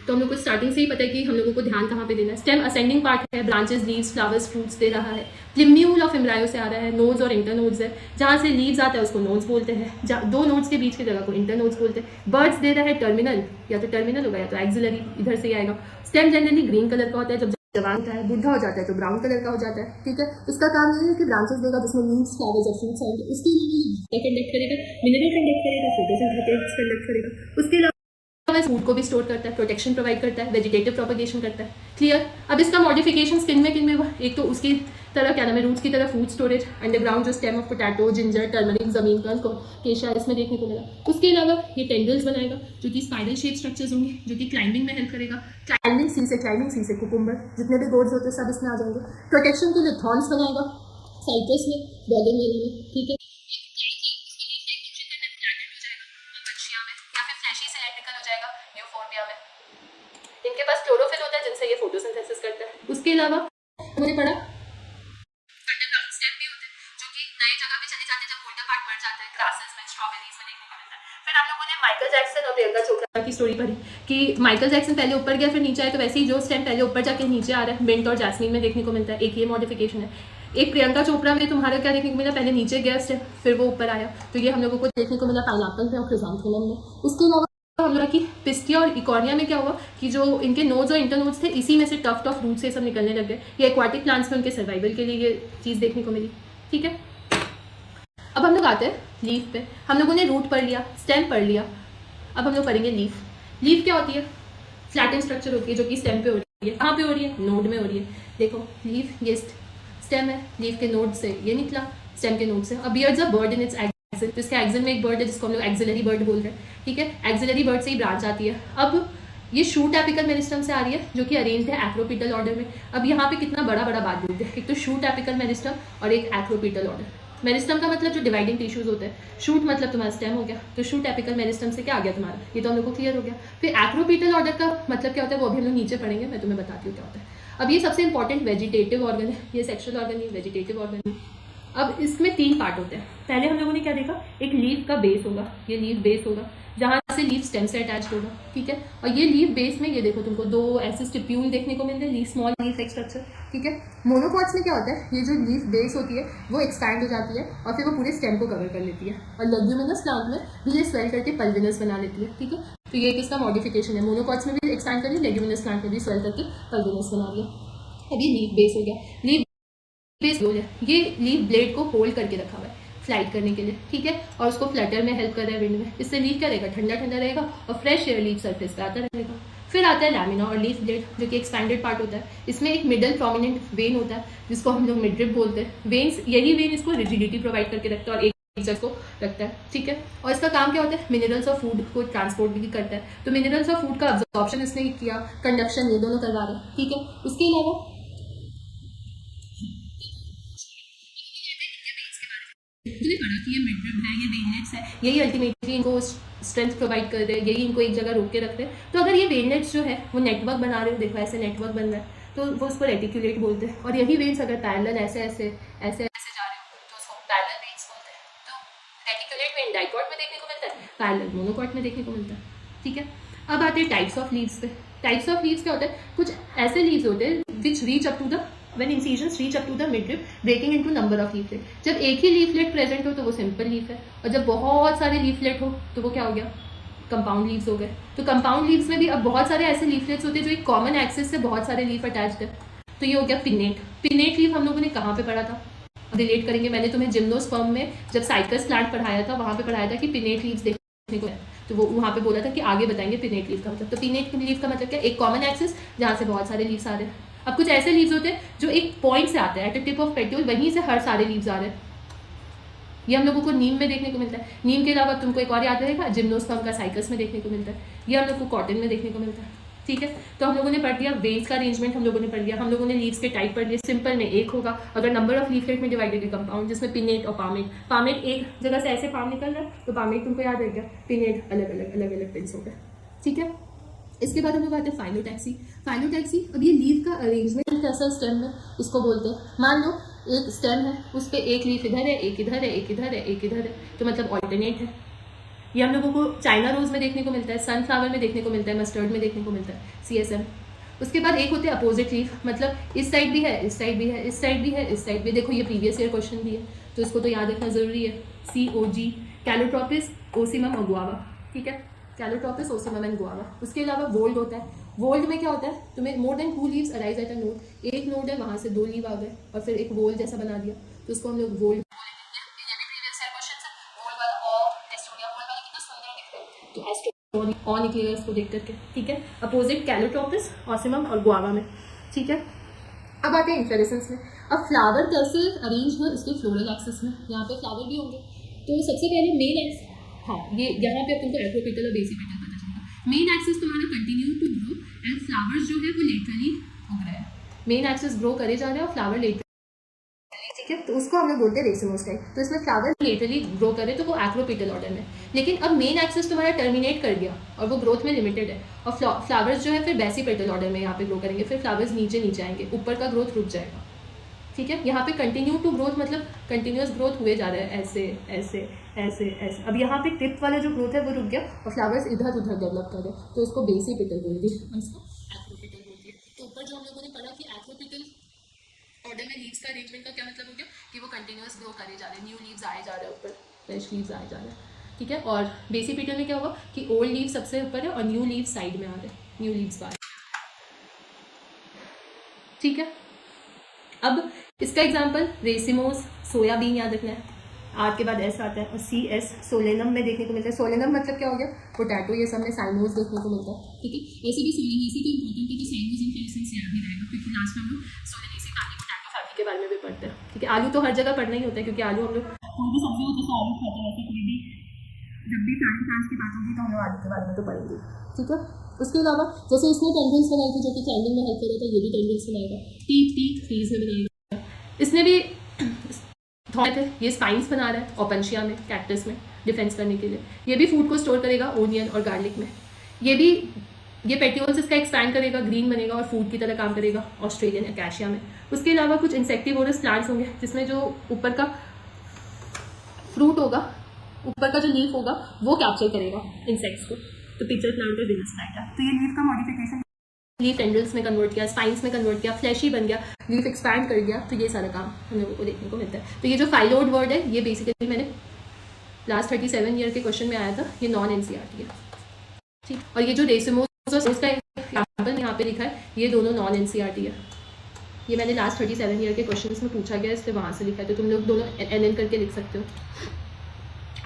तो हम लोग को स्टार्टिंग से ही पता है कि हम लोगों को ध्यान कहाँ पे देना है। स्टेम असेंडिंग पार्ट है, ब्रांचेस, लीव्स, फ्लावर्स, फ्रूट्स दे रहा है। प्लिम्यूल ऑफ एम्ब्रायो से आ रहा है, नोड्स और इंटरनोड्स है। जहाँ से लीव्स आता है उसको नोड्स बोलते हैं, दो नोड्स के बीच की जगह को इंटरनोड्स बोलते हैं। बर्ड्स दे रहा है टर्मिनल, या तो टर्मिनल होगा या तो एक्सिलरी, इधर से ही आएगा। स्टेम जनरली ग्रीन कलर का होता है, जब जवान होता है, बुढ़ा हो जाता है तो ब्राउन कलर का हो जाता है। ठीक है, इसका काम ये है कि ब्रांचेस देगा जिसमें लीव्स, फ्लावर्स और फ्रूट्स आएंगे। उसके लिए कंडक्ट करेगा, मिनरल कंडक्ट करेगा, फोटोसिंथेसिस कंडक्ट करेगा। उसके अलावा फूड को भी स्टोर करता है, प्रोटेक्शन प्रोवाइड करता है, वेजिटेटिव प्रोपगेशन करता है। क्लियर। अब इसका मॉडिफिकेशन किन में हुआ, एक तो उसकी तरह क्या नाम है, रूट्स की तरह फूड स्टोरेज, अंडरग्राउंड जो stem of potato, ginger, turmeric, जमीन का केशा इसमें देखने को मिला। उसके अलावा ये टेंडल्स बनाएगा जो कि स्पाइरल शेप स्ट्रक्चर्स होंगे, जो कि क्लाइंबिंग में हेल्प करेगा। क्लाइंबिंग सी से कुकुम्बर, जितने भी गोड्स होते हैं सब इसमें आ जाएंगे। प्रोटेक्शन के लिए थॉर्न्स बनाएगा साइट्रस में, बॉर्डर में। ठीक है, इनके पास क्लोरोफिल होता है जिनसे ये फोटोसिंथेसिस करता है। उसके अलावा हमने पढ़ा स्टेम भी होते हैं जो कि नई जगह पे चले जाते हैं, जब ओल्डर पार्ट मर जाता है, ग्रासेस में, स्ट्रॉबेरीज में देखने को मिलता है। फिर आप लोगों ने माइकल जैक्सन और प्रियंका चोपड़ा की स्टोरी पढ़ी कि माइकल जैक्सन पहले ऊपर गया फिर नीचे आया, तो वैसे ही जो स्टेम पहले ऊपर जाके नीचे आ रहा है, मिंट और जैस्मीन में देखने को मिलता है। एक ये मॉडिफिकेशन है। एक प्रियंका चोपड़ा में तुम्हारा क्या देखने को मिला, पहले नीचे गया स्टेम फिर वो ऊपर आया, तो ये हम लोगों को देखने को मिला पाइनएप्पल में और क्रिसैंथेमम में। उसके अलावा हम लोग की पिस्टिया और इकोनिया में क्या हुआ कि जो इनके नोड्स और इंटरनोड्स थे, इसी में से टफ रूट से सब निकलने लग गए। ये एक्वाटिक प्लांट्स में उनके सर्वाइवल के लिए ये चीज़ देखने को मिली। ठीक है, अब हम लोग आते हैं लीफ पे। हम लोगों ने रूट पढ़ लिया, स्टेम पढ़ लिया, अब हम लोग पढ़ेंगे लीफ। लीफ क्या होती है, फ्लैटेन स्ट्रक्चर होती है जो कि स्टेम पे हो रही है। कहाँ पे हो रही है, नोड में हो रही है। देखो लीफ, ये स्टेम है, लीफ के नोड से ये निकला, स्टेम के नोड से। अब bears a bud in its axil, तो इसके एक्सिल में एक बर्ड है जिसको हम लोग एक्सिलरी बर्ड बोल रहे हैं। ठीक है, एक्सिलरी बर्ड से ही ब्रांच आती है। अब ये शूट एपिकल मेरिस्टम से आ रही है जो कि अरेंज्ड है एक्रोपिटल ऑर्डर में। अब यहाँ पे कितना बड़ा बात बोलते हैं, एक तो शूट एपिकल मेरिस्टम और एक एक्रोपिटल ऑर्डर। मेरिस्टम का मतलब जो डिवाइडिंग टिश्यूज होते हैं, शूट मतलब तुम्हारा स्टेम हो गया, तो शूट एपिकल मेरिस्टम से क्या आ गया तुम्हारा, ये तो हम लोग को क्लियर हो गया। फिर एक्रोपिटल ऑर्डर का मतलब क्या होता है वो अभी हम लोग नीचे पढ़ेंगे, मैं तुम्हें बताती हूँ क्या होता है। अब ये सबसे इंपॉर्टेंट वेजिटेटिव ऑर्गन है, ये सेक्सुअल ऑर्गन है, वेजिटेटिव ऑर्गन है। अब इसमें 3 पार्ट होते हैं। पहले हम लोगों ने क्या देखा, एक लीफ का बेस होगा, ये लीफ बेस होगा जहाँ से लीफ स्टेम से अटैच होगा। ठीक है, और ये लीफ बेस में ये देखो तुमको 2 ऐसे स्टिप्यूल देखने को मिल रहे हैं, लीफ स्मॉल लीफ एक स्ट्रक्चर। ठीक है, मोनोकॉट्स में क्या होता है, ये जो लीफ बेस होती है वो एक्सपैंड हो जाती है और फिर वो पूरे स्टेम को कवर कर लेती है। और लेग्यूमिनस प्लांट में भी ये स्वेल करके पल्विनस बना लेती है। ठीक है, तो ये किसका मॉडिफिकेशन है, मोनोकॉट्स में भी एक्सपैंड कर लिया, लेग्यूमिनस प्लांट में भी स्वेल करके पल्विनस बना लिया। अब ये लीफ बेस हो गया। लीफ बेस रोल है, ये लीफ ब्लेड को होल्ड करके रखा हुआ है फ्लाइट करने के लिए। ठीक है, और उसको फ्लटर में हेल्प कर रहा है विंड में, इससे लीफ क्या रहेगा, ठंडा रहेगा और फ्रेश एयर लीफ सरफेस पे आता रहेगा। फिर आता है लैमिना और लीफ ब्लेड जो कि एक्सपैंडेड पार्ट होता है। इसमें एक मिडल प्रोमिनेंट वेन होता है जिसको हम लोग मिडरिप बोलते हैं। वेन्स, यही वेन इसको रिजिडिटी प्रोवाइड करके रखता है और एक जगह को रखता है। ठीक है, और इसका काम क्या होता है, मिनरल्स और फूड को ट्रांसपोर्ट भी करता है। तो मिनरल्स और फूड का अब्जॉर्प्शन इसने किया, कंडक्शन ये दोनों करवा रहे हैं। ठीक है, उसके अलावा पढ़ा कि ये मिडरिप है, ये वेनलेट्स है, यही अल्टीमेटली इनको स्ट्रेंथ प्रोवाइड कर रहे हैं, यही इनको एक जगह रोक के रखते हैं। तो अगर ये वेनलेट्स जो है वो नेटवर्क बना रहे हो, देखो ऐसे नेटवर्क बन रहा है, तो वो उसको रेटिकुलेट बोलते हैं। और यही वेन्स अगर पैरेलल ऐसे ऐसे ऐसे ऐसे जा रहे हो तो उसको पैरेलल वेन्स बोलते हैं। तो रेटिकुलेट वेन डाइकॉट में देखने को मिलता है, पैरेलल मोनोकॉट में देखने को मिलता है। ठीक है, अब आते हैं टाइप्स ऑफ लीव्स पे। टाइप्स ऑफ लीव्स क्या होता है, कुछ ऐसे लीव्स होते हैं which reach up to the when incisions reach up to the midrib breaking into number of leaflet। जब एक ही लीफलेट प्रेजेंट हो तो वो सिंपल लीफ है, और जब बहुत सारे लीफलेट हो तो वो क्या हो गया, कंपाउंड लीव्स हो गए। तो कंपाउंड लीव्स में भी अब बहुत सारे ऐसे लीफलेट्स होते हैं जो एक कॉमन एक्सिस से बहुत सारे लीफ अटैच्ड है। तो ये हो गया पिन्नेट। पिन्नेट लीफ हम लोगों ने कहाँ पे पढ़ा था, रिलेट करेंगे। मैंने तुम्हें जिम्नोस्पर्म में जब साइकस प्लांट पढ़ाया था वहाँ पे पढ़ाया था कि पिन्नेट लीव्स देखने को है, तो वो वहाँ पे बोला था कि आगे बताएंगे पिन्नेट लीफ का मतलब। तो पिन्नेट लीफ का मतलब क्या, एक कॉमन एक्सिस जहाँ से बहुत सारे लीव्स आ रहे हैं। अब कुछ ऐसे लीव्स होते हैं जो एक पॉइंट से आते हैं, एट द टिप ऑफ पेट्यूल, वहीं से हर सारे लीव्स आ रहे हैं। ये हम लोगों को नीम में देखने को मिलता है। नीम के अलावा तुमको एक और याद रहेगा, जिम्नोस्पर्म का साइकस में देखने को मिलता है। ये हम लोग को कॉटन में देखने को मिलता है। ठीक है, तो हम लोगों ने पढ़ लिया वेन्स का अरेंजमेंट, हम लोगों ने पढ़ लिया, हम लोगों ने लीव्स के टाइप पढ़ लिए। सिंपल में एक होगा अगर नंबर ऑफ लीफलेट में डिवाइडेड है कंपाउंड, जिसमें पिनेट और पामेट, पामेट एक जगह से ऐसे पाम निकल रहा है तो पामेट तुमको याद रह गया, पिनेट अलग अलग पिन्स हो गए। ठीक है, इसके बाद हम लोग आते हैं फाइलोटैक्सी। फाइलोटैक्सी, अब ये लीफ का अरेंजमेंट कैसा स्टेम में इसको बोलते हैं। मान लो एक स्टेम है, उस पर एक लीफ इधर है, एक इधर है, एक इधर है, एक इधर है, तो मतलब ऑल्टरनेट है। ये हम लोगों को चाइना रोज में देखने को मिलता है, सनफ्लावर में देखने को मिलता है, मस्टर्ड में देखने को मिलता है, CSM। उसके बाद एक होते हैं अपोजिट लीफ, मतलब इस साइड भी है, इस साइड भी है, इस साइड भी है, इस साइड भी। देखो ये प्रीवियस ईयर क्वेश्चन भी है तो इसको तो याद रखना जरूरी है। COG, कैलोट्रोपिस, ओसिमम और गुआवा। ठीक है, कैलोट्रोपिस, ओसिमम एंड गुआवा। उसके अलावा वोल्ड होता है। वोल्ड में क्या होता है, तुम्हें more than 2 leaves arise at a node, एक नोड है वहां से 2 लीव आ गए और फिर एक वोल्ड जैसा बना दिया, तो उसको हम लोग वोल्ड। और निकलेगा इसको देख करके। ठीक है, अपोजिट कैलोट्रोपिस, ऑसिमम और गुआवा में। ठीक है, अब आते हैं इन्फ्लोरेसेंस में। अब फ्लावर कैसे अरेंज है इसके फ्लोरल एक्सिस में, यहाँ पे फ्लावर भी होंगे। तो सबसे पहले मेन एक्सिस, हाँ ये यहाँ पे तुमको एक्रोपेटल और बेसिपेटल पता चलेगा। मेन एक्सिस तुम्हारा continue to grow and flowers जो है वो लेटरली उग रहे हैं। मेन एक्सिस ग्रो करे जा रहे हैं और फ्लावर लेटर, ठीक है, तो उसको हम लोग बोलते हैं रेसिमोस टाइप। तो इसमें फ्लावर लेटरली ग्रो करे तो वो एक्रोपेटल ऑर्डर में। लेकिन अब मेन एक्सिस तुम्हारा टर्मिनेट कर गया और वो ग्रोथ में लिमिटेड है, और फ्लावर्स जो है फिर बेसिपेटल ऑर्डर में यहाँ पे ग्रो करेंगे, फिर फ्लावर्स नीचे नीचे आएंगे, ऊपर का ग्रोथ रुक जाएगा। ठीक है, यहाँ पे कंटिन्यू टू ग्रोथ मतलब कंटिन्यूस ग्रोथ हुए जा रहा है, ऐसे ऐसे ऐसे ऐसे। अब यहाँ पे टिप वाला जो ग्रोथ है वो रुक गया और फ्लावर्स इधर उधर डेवलप कर रहे हैं, तो इसको बेसिपेटल बोलती है, इसको एक्रोपेटल बोलती है। तो ऊपर जो हम लोगों ने पढ़ा कि एक्रोपेटल ऑर्डर में लीव्स का अरेंजमेंट का क्या मतलब हो गया कि वो कंटिन्यूस ग्रो करे जा रहे हैं, न्यू लीव्स आए जा रहे हैं ऊपर, फ्रेश लीव्स आए जा रहे हैं। ठीक है, और बेसिपेटल में क्या होगा कि ओल्ड लीव सबसे ऊपर है और न्यू लीव साइड में आ रहे हैं, न्यू लीव्स बाहर। ठीक है, अब इसका एग्जाम्पल रेसिमोस, सोयाबीन याद रखना है, आर के बाद एस आता है, और CS सोलेनम में देखने को मिलता है। सोलेनम मतलब क्या हो गया, पोटैटो, ये सब में साइनोज देखने को मिलता है। ठीक है, ऐसे भी सोलेनेसी तो इंपॉर्टेंट है, तो साइनोज इन्फ्लोरेसेंस याद ही रहेगा, क्योंकि लास्ट में हम लोग सोलेनेसी आलू पोटैटो फैमिली के बारे में भी पढ़ते हैं। ठीक है, आलू तो हर जगह पढ़ना ही होता है, क्योंकि आलू हम लोग कोई भी सब्जी होती है आलू खाते हैं, वैसे कोई भी जब भी प्लांट प्लांट्स की बात होगी तो हम लोग आलू के बारे में तो पढ़ेंगे। ठीक है, उसके अलावा जैसे इसने टेंडल्स बनाई थी जो कि क्लाइंबिंग में हेल्प कर रहा था, ये भी टेंडल्स बनाएगा। टीथ फ्रीज में बनाएगा, इसने भी थे, ये स्पाइंस बना रहा है ओपेंशिया में, कैक्टस में डिफेंस करने के लिए। ये भी फूड को स्टोर करेगा ओनियन और गार्लिक में। ये भी, ये पेट्यूल्स इसका एक्सपैंड करेगा, ग्रीन बनेगा और फूड की तरह काम करेगा ऑस्ट्रेलियन अकेशिया में। उसके अलावा कुछ इंसेक्टिवोरस प्लांट्स होंगे जिसमें जो ऊपर का फ्रूट होगा, ऊपर का जो लीफ होगा वो कैप्चर करेगा इंसेक्ट्स को। तो पिक्चर प्लांट और विनस प्लांट, तो ये लीफ का मॉडिफिकेशन, लीफ टेंडल्स में कन्वर्ट किया, स्पाइंस में कन्वर्ट किया, फ्लैशी बन गया, लीफ एक्सपैंड कर गया। तो ये सारा काम हम लोगों को देखने को मिलता है। तो ये जो फाइलोड वर्ड है ये बेसिकली मैंने लास्ट 37 ईयर के क्वेश्चन में आया था, ये नॉन NCERT है। ठीक, और ये जो रेसिमोस और उसका एग्जाम्पल यहाँ पे लिखा है, ये दोनों नॉन NCERT है। ये मैंने लास्ट 37 ईयर के क्वेश्चन में पूछा गया, इसलिए वहाँ से लिखा है, तो तुम लोग दोनों NN करके लिख सकते हो।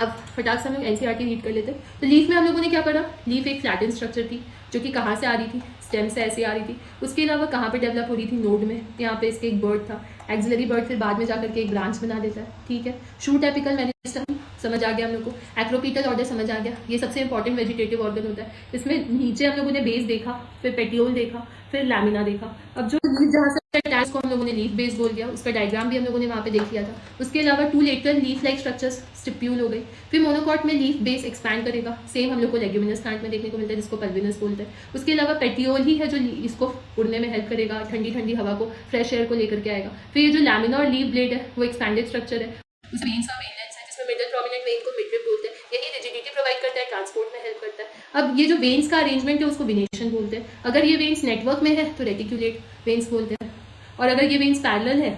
अब फटाक से हम लोग NCERT रीड कर लेते हैं। तो लीफ में हम लोगों ने क्या पढ़ा, लीफ एक फ्लैटन स्ट्रक्चर थी जो कि कहाँ से आ रही थी, स्टेम से ऐसे आ रही थी। उसके अलावा कहाँ पे डेवलप हो रही थी, नोड में। यहाँ पे इसके एक बर्ड था, एक्सिलरी बर्ड फिर बाद में जाकर के एक ब्रांच बना देता है। ठीक है, शूट एपिकल मेरिस्टेम समझ आ गया हम लोग को, एक्रोपीटल ऑर्डर समझ आ गया, ये सबसे इंपॉर्टेंट वेजिटेटिव ऑर्गन होता है। इसमें नीचे हम लोगों ने बेस देखा, फिर पेटियोल देखा, फिर लैमिना देखा। अब जो लीफ जहाँ से अटैच को हम लोगों ने लीफ बेस बोल दिया, उसका डायग्राम भी हम लोगों ने वहाँ पे देख लिया था। उसके अलावा 2 lateral leaf like structures stipule हो गई। फिर मोनोकॉट में लीफ बेस एक्सपैंड करेगा, सेम हम लोग को लेग्यूमिनस प्लांट में देखने को मिलता है जिसको पल्विनस बोलते हैं। उसके अलावा पेटियोल ही है जो इसको उड़ने में हेल्प करेगा, ठंडी ठंडी हवा को, फ्रेश एयर को लेकर के आएगा। फिर ये जो लैमिना और लीफ ब्लेड है वो एक्सपैंडेड स्ट्रक्चर है, उसमें वेन्स का वेनलेंस है जिसमें मिडल प्रोमिनेंट वेन को मिडरिब बोलते हैं, यही रिजिडिटी प्रोवाइड करता है, ट्रांसपोर्ट में हेल्प करता है। अब ये जो वेन्स का अरेंजमेंट है उसको विनेशन बोलते हैं। अगर ये वेन्स नेटवर्क में है तो रेटिकुलेट वेन्स बोलते हैं, और अगर ये वेन्स पैरेलल है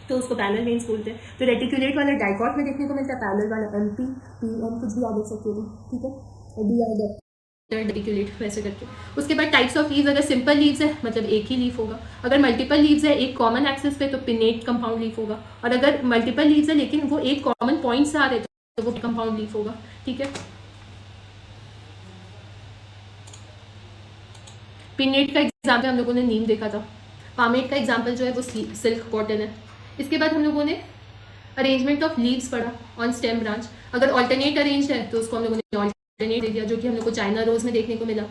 तो उसको पैरेलल वेन्स बोलते हैं। तो रेटिकुलेट वाला डाइकॉट में देखने को मिलता है, पैरेलल वाला MP PM कुछ भी याद रख सकते हो। ठीक है, रेटिकुलेट वैसे करके। उसके बाद टाइप्स ऑफ लीव्स, अगर सिंपल लीव्स है मतलब एक ही लीफ होगा, अगर मल्टीपल लीव्स है एक कॉमन एक्सिस पे तो पिनेट कंपाउंड लीफ होगा, और अगर मल्टीपल लीव्स है लेकिन वो एक कॉमन पॉइंट से आ रहे तो वो कंपाउंड लीफ होगा। ठीक है, पिनेट का एग्जाम्पल हम लोगों ने नीम देखा था, पामेट का एग्जाम्पल जो है वो सिल्क कॉटन है। इसके बाद हम लोगों ने अरेंजमेंट ऑफ लीव्स पढ़ा ऑन स्टेम ब्रांच। अगर ऑल्टरनेट अरेंज है तो उसको हम लोगों ने ऑल्टरनेट दे दिया, जो कि हम लोग को चाइना रोज में देखने को मिला।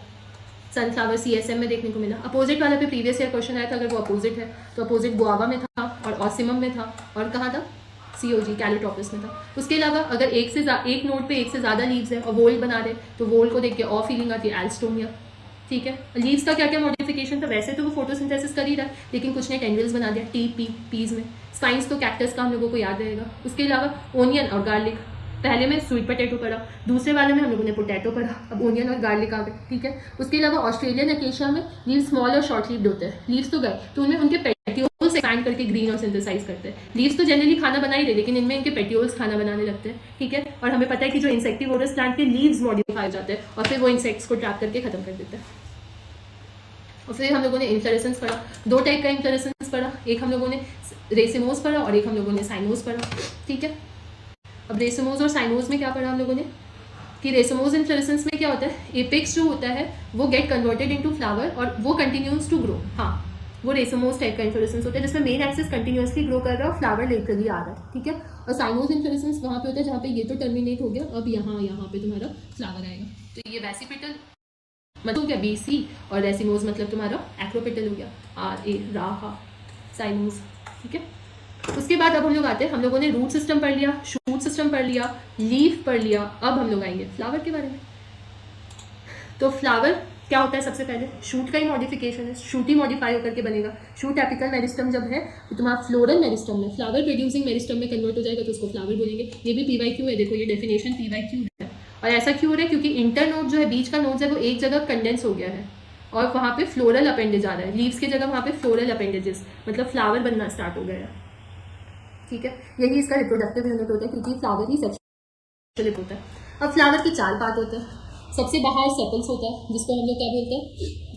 सनफ्लावर CSM में देखने को मिला। अपोजिट वाला पे प्रीवियस ईयर क्वेश्चन आया था, अगर वो अपोजिट है तो अपोजिट गुआवा में था और ऑसिमम में था, और कहाँ था, COG कैलिटोपस में था। उसके अलावा अगर एक नोट पे एक से ज़्यादा लीव्स है और वोल बना रहे तो वोल को देख के और फीलिंग आती है एल्स्टोमिया। ठीक है, लीव्स का क्या क्या मॉडिफिकेशन था, वैसे तो वो फोटोसिंथेसिस कर ही रहा है, लेकिन कुछ ने टेंड्रिल्स बना दिया पीज में। स्पाइंस तो कैक्टस का हम लोगों को याद रहेगा। उसके अलावा ओनियन और गार्लिक, पहले में स्वीट पोटैटो पढ़ा, दूसरे वाले में हम लोगों ने पोटैटो पढ़ा, अब ओनियन और गार्लिक आ गए। ठीक है, उसके अलावा ऑस्ट्रेलियन अकेशिया में लीव्स स्मॉल और शॉर्ट लीव्ड होते हैं। लीव्स तो गए तो उनमें उनके पेटियोल्स एक्सपैंड करके ग्रीन और सिंथेसाइज करते हैं। लीव्स तो जनरली खाना बना ही रहे, लेकिन इनमें इनके पेटियोल्स खाना बनाने लगते हैं। ठीक है, और हमें पता है कि जो इंसेक्टिवोरस प्लांट के लीव्स मॉडिफाई हो जाते हैं और फिर वो इंसेक्ट्स को ट्रैप करके खत्म कर देते हैं। और फिर हम लोगों ने इन्फ्लोरेसेंस पढ़ा, 2 टाइप का इन्फ्लोरेसेंस पढ़ा, एक हम लोगों ने रेसिमोस पढ़ा और एक हम लोगों ने साइनोस पढ़ा। ठीक है, अब रेसिमोस और साइनोस में क्या पढ़ा हम लोगों ने कि रेसिमोस इन्फ्लोरेसेंस में क्या होता है, एपेक्स जो होता है वो गेट कन्वर्टेड इनटू फ्लावर और वो कंटिन्यूज टू ग्रो। हाँ, वो रेसिमोस टाइप का इन्फ्लोरेसेंस होता है जिसमें मेन एक्सिस कंटिन्यूसली ग्रो कर रहा है और फ्लावर लेटरली आ रहा है। ठीक है, और साइनोस इन्फ्लोरेसेंस वहाँ पे होता है जहाँ पे ये तो टर्मिनेट हो गया, अब यहाँ पे तुम्हारा फ्लावर आएगा। तो ये वेसिपिटल मतलब क्या BC और रेसिमोस मतलब तुम्हारा एक्रोपिटल हो गया, RA राहा साइनोस। ठीक है, उसके बाद अब हम लोग आते हैं, हम लोगों ने रूट सिस्टम पढ़ लिया, शूट सिस्टम पढ़ लिया, लीफ पढ़ लिया, अब हम लोग आएंगे फ्लावर के बारे में। तो फ्लावर क्या होता है, सबसे पहले शूट का ही मॉडिफिकेशन है, शूट ही मॉडिफाई होकर के बनेगा। शूट एपिकल मेरिस्टम जब है तो तुम्हारा फ्लोरल मेरिस्टम में फ्लावर प्रोड्यूसिंग मेरिस्टम में कन्वर्ट हो जाएगा तो उसको फ्लावर बोलेंगे। ये भी PYQ है, देखो ये डेफिनेशन PYQ है। और ऐसा क्यों हो रहा है, क्योंकि इंटर नोड जो है, बीच का नोड है, वो एक जगह कंडेंस हो गया है और वहाँ पे फ्लोरल अपेंडेज आ रहा है। लीव्स की जगह वहाँ पे फ्लोरल अपेंडेजेस मतलब फ्लावर बनना स्टार्ट हो गया है। ठीक है, यही इसका रिप्रोडक्टिव यूनिट होता है क्योंकि फ्लावर ही सेक्शुअल होता है। अब फ्लावर के 4 पार्ट होते हैं। सबसे बाहर सेपल्स होता है जिसको हम लोग क्या बोलते हैं,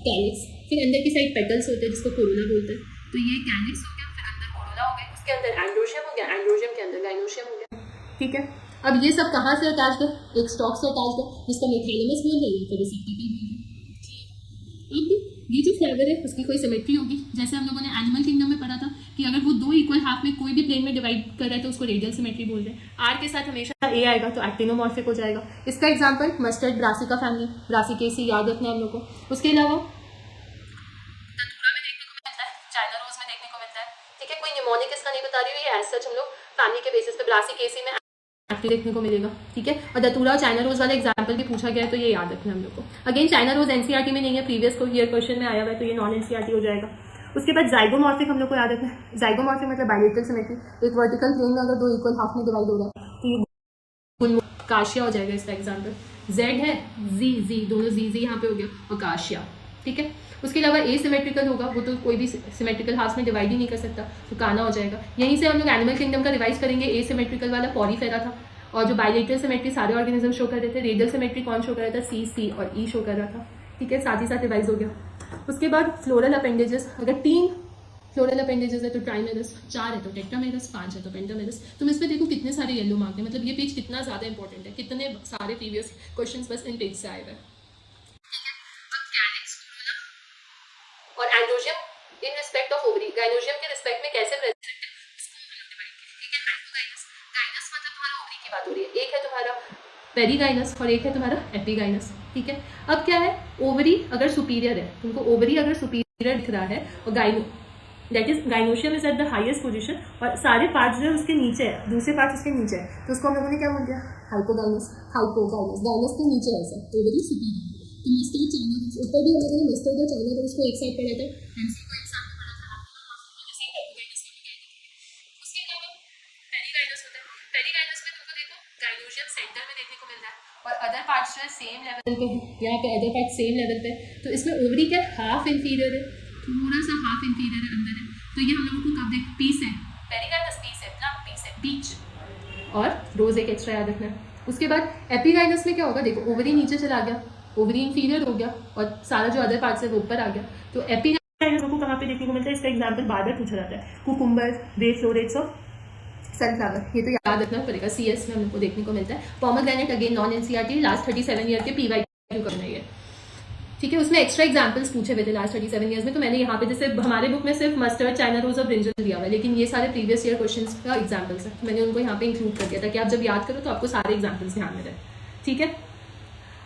कैलिक्स। फिर अंदर की साइड पेटल्स होते हैं जिसको कोरोला बोलते हैं। तो ये कैलिक्स हो गया, फिर अंदर कोरोला हो गया, उसके अंदर एंड्रोशियम हो गया, एंड्रोशियम के अंदर गाइनोशियम हो गया। ठीक है, अब ये सब कहाँ से अटैच्ड है, एक स्टॉक से अटैच्ड है जिसको हम थैलेमस बोल रहे हैं, फिर रिसेप्टेकल बोल रहे हैं। अब ये जो फ्लावर है उसकी कोई सिमेट्री होगी, जैसे हम लोगों ने एनिमल किंगडम में पढ़ा था कि अगर वो 2 इक्वल हाफ में कोई भी प्लेन में डिवाइड कर रहा है तो उसको रेडियल सिमेट्री बोल रहे हैं। आर के साथ हमेशा A आएगा तो एक्टिनोमॉर्फिक हो जाएगा। इसका example mustard brassica family, Brassicaceae याद रखना हम लोग को। उसके अलावा ततुरा में देखने को मिलता है, चाइना रोज में देखने को मिलता है। ठीक है, कोई निमोनिक इसका नहीं बता रही हूँ, ये एज सच हम लोग फैमिली के बेसिस पे ब्रासिकेसी में देखने को मिलेगा। ठीक है, और दतूरा और चाइना रोज वाला एग्जांपल भी पूछा गया है तो ये याद रखना हम लोग को। अगेन चाइना रोज NCERT में नहीं है, प्रीवियस ईयर क्वेश्चन में आया हुआ है तो ये नॉन NCERT हो जाएगा। उसके बाद जाइगोमॉर्फिक हम लोग को याद रखना है। जाइगोमॉर्फिक मतलब बायलेटरल सिमेट्री, एक वर्टिकल प्लेन में अगर 2 इक्वल हाफ में डिवाइड हो रहा है तो ये काशिया हो जाएगा। इसका एग्जाम्पल Z है, Z दोनों Z यहाँ पे हो गया और काशिया। ठीक है, उसके अलावा एसिमेट्रिकल होगा, वो तो कोई भी सिमेट्रिकल हाफ में डिवाइड ही नहीं कर सकता तो काना हो जाएगा। यहीं से हम लोग एनिमल किंगडम का रिवाइज करेंगे। एसिमेट्रिकल वाला पॉरीफेरा था और जो बायलेटरल सिमेट्री सारे ऑर्गेनिज्म शो कर रहे थे, रेडियल सिमेट्री कौन शो कर रहा था, C और E शो कर रहा था। ठीक है, साथ ही साथ रिवाइज हो गया। उसके बाद फ्लोरल अपेंडेजेस, अगर 3 फ्लोरल अपेंडेजेस है तो ट्राइमेरस, 4 है तो टेट्रामेरस, 5 है तो पेंटामेरस। तुम इस पर देखो कितने सारे येलो मार्क है, मतलब ये पेज कितना ज़्यादा इंपॉर्टेंट है, कितने सारे प्रीवियस क्वेश्चंस बस इन पेज से आए हुए। और एंड्रोजियम इन रिस्पेक्ट ऑफ ओवरी, गाइनोजियम के रिस्पेक्ट में कैसे प्रेजेंट है इसको हम लोग डिवाइड करेंगे। ठीक है, हाइपोगाइनस, गाइनस मतलब तुम्हारा ओवरी की बात हो रही है, एक है तुम्हारा पेरीगाइनस और एक है तुम्हारा एपीगाइनस। ठीक है, अब क्या है, ओवरी अगर सुपीरियर है, तुमको ओवरी अगर सुपीरियर दिख रहा है और that is gynoecium is at the highest position और सारे पार्ट्स जो है उसके नीचे है, दूसरे पार्ट्स उसके नीचे है, तो उसको हम लोगों ने क्या बोल दिया, हाइपोगाइनस। हाइपोगाइनस गाइनस के नीचे है, ऐसा ओवरी सुपीरियर। तो मस्टर्ड चाइना रोज, ऊपर भी हम लोगों ने मस्टर्ड और चाइना रोज को एक साइड पढ़ा था, एमसी को एक साथ में पढ़ा था, जैसे हाइपोगाइनस में भी गए थे। उसके अलावा पेरीगाइनस होता है, पेरीगाइनस में तुमको देखो गाइनोशियम सेंटर में देखने को मिल रहा है और अदर पार्ट्स जो है सेम लेवल पे है, यहाँ पे अदर पार्ट सेम लेवल पे, तो इसमें ओवरी क्या हाफ इंफीरियर है, थोड़ा सा हाफ इंफीरियर है, अंदर है, तो ये हम लोगों को कब देख, पीस है, पेरीगाइनस पीस है, प्लम पीस है, बीच और रोज एक एक्स्ट्रा याद रखना है। उसके बाद एपीगाइनस में क्या होगा, देखो ओवरी नीचे चला गया, ओवरी इंफीरियर हो गया और सारा जो अदर पार्ट्स है वो ऊपर आ गया, तो एपीगाइनस को कहाँ पे देखने को मिलता है, इसका एग्जांपल बार बार पूछा जाता है, कुकुम्बर, रे फ्लोरेट्स और सनफ्लावर, ये तो याद रखना पड़ेगा, CS में हमको देखने को मिलता है। Pomegranate again non NCERT, last 37 year के PYQ करना है। ठीक है, उसमें एक्स्ट्रा एग्जांपल्स पूछे हुए थे लास्ट 37 ईयर्स में, तो मैंने यहाँ पे जैसे हमारे बुक में सिर्फ मस्टर्ड, चाइना रोज और ब्रिंजल दिया हुआ है, लेकिन ये सारे प्रीवियस ईयर क्वेश्चंस का एग्जांपल्स हैं, मैंने उनको यहाँ पे इंक्लूड कर दिया था कि आप जब याद करो तो आपको सारे एग्जांपल्स ध्यान में रहे। ठीक है,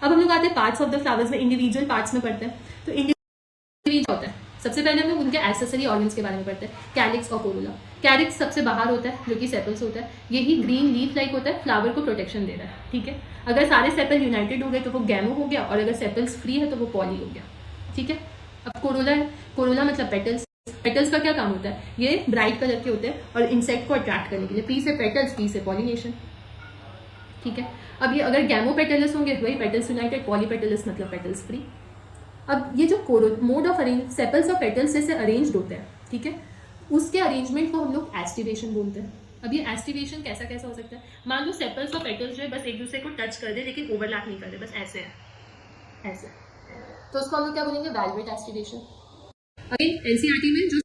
अब हम लोग आते हैं पार्ट्स ऑफ द फ्लावर्स में, इंडिविजुअल पार्ट्स में पढ़ते हैं। तो इंडिविजुअल होता है, सबसे पहले हम लोग उनके एक्सेसरी ऑर्गन्स के बारे में पढ़ते हैं, कैलिक्स और कोरोला। कैलिक्स सबसे बाहर होता है जो कि सेपल्स होता है, यही ग्रीन लीफ लाइक होता है, फ्लावर को प्रोटेक्शन दे रहा है, ठीक है। अगर सारे सेपल यूनाइटेड हो गए तो वो गैमो हो गया, और अगर सेपल्स फ्री है तो वो पॉली हो गया, ठीक है। अब कोरोला है, कोरोला मतलब पेटल्स। पेटल्स का क्या काम होता है, ये ब्राइट कलर के होते हैं और इंसेक्ट को अट्रैक्ट करने के लिए। पी से पेटल्स, पी से पॉलिनेशन, ठीक है। अब ये अगर गैमो पेटल्स होंगे वही पेटल्स यूनाइटेड, पॉली पेटल्स मतलब पेटल्स फ्री। अब ये जो मोड ऑफ अरेंज सेपल्स और पेटल्स जैसे अरेंज्ड होते हैं, ठीक है, उसके अरेंजमेंट को हम लोग एस्टिवेशन बोलते हैं। अब ये एस्टिवेशन कैसा कैसा हो सकता है, मान लो सेपल्स और पेटल्स जो है बस एक दूसरे को टच कर दे लेकिन ओवरलैप नहीं कर दे, बस ऐसे है, ऐसे, तो उसको हम लोग क्या बोलेंगे, वैल्वेट एस्टिवेशन। अगेन एनसीईआरटी में जो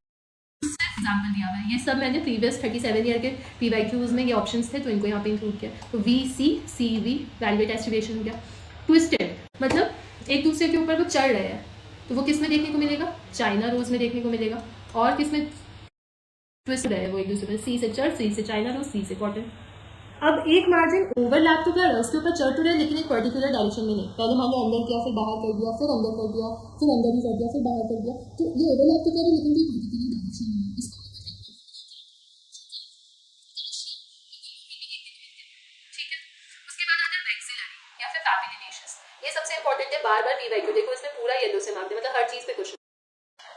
एग्जाम्पल दिया हुआ है, ये सब मैंने प्रीवियस 37 ईयर के पीवाईक्यूज में ये ऑप्शंस थे तो इनको यहाँ पे इंक्लूड किया। तो V C C V valvate aestivation हो गया। ट्विस्टेड मतलब एक दूसरे के ऊपर वो चढ़ रहे हैं, तो वो किस में देखने को मिलेगा, चाइना रोज में देखने को मिलेगा। और किस में ट्विस्ट रहे हैं वो एक दूसरे में, सी से चढ़, सी से चाइना रोज, सी से कॉटन। अब एक मार्जिन ओवरलैप तो क्या है, उसके ऊपर चढ़ तो रहे लेकिन एक पर्टिकुलर डायरेक्शन में नहीं, पहले मान लो अंदर किया, फिर बाहर कर दिया, फिर अंदर कर दिया, फिर अंदर ही कर दिया, फिर बाहर कर दिया, तो ये ओवरलैप तो कर रहे लेकिन कोई पर्टिकुलर डायरेक्शन में नहीं। उसके बाद आता है मैक्सिलरी या फिर पैपिलिनेशियस। ये सबसे इंपॉर्टेंट है, बार बार पीवाईक्यू देखो, इसमें पूरा येलो से मार्क दे, मतलब हर चीज पे क्वेश्चन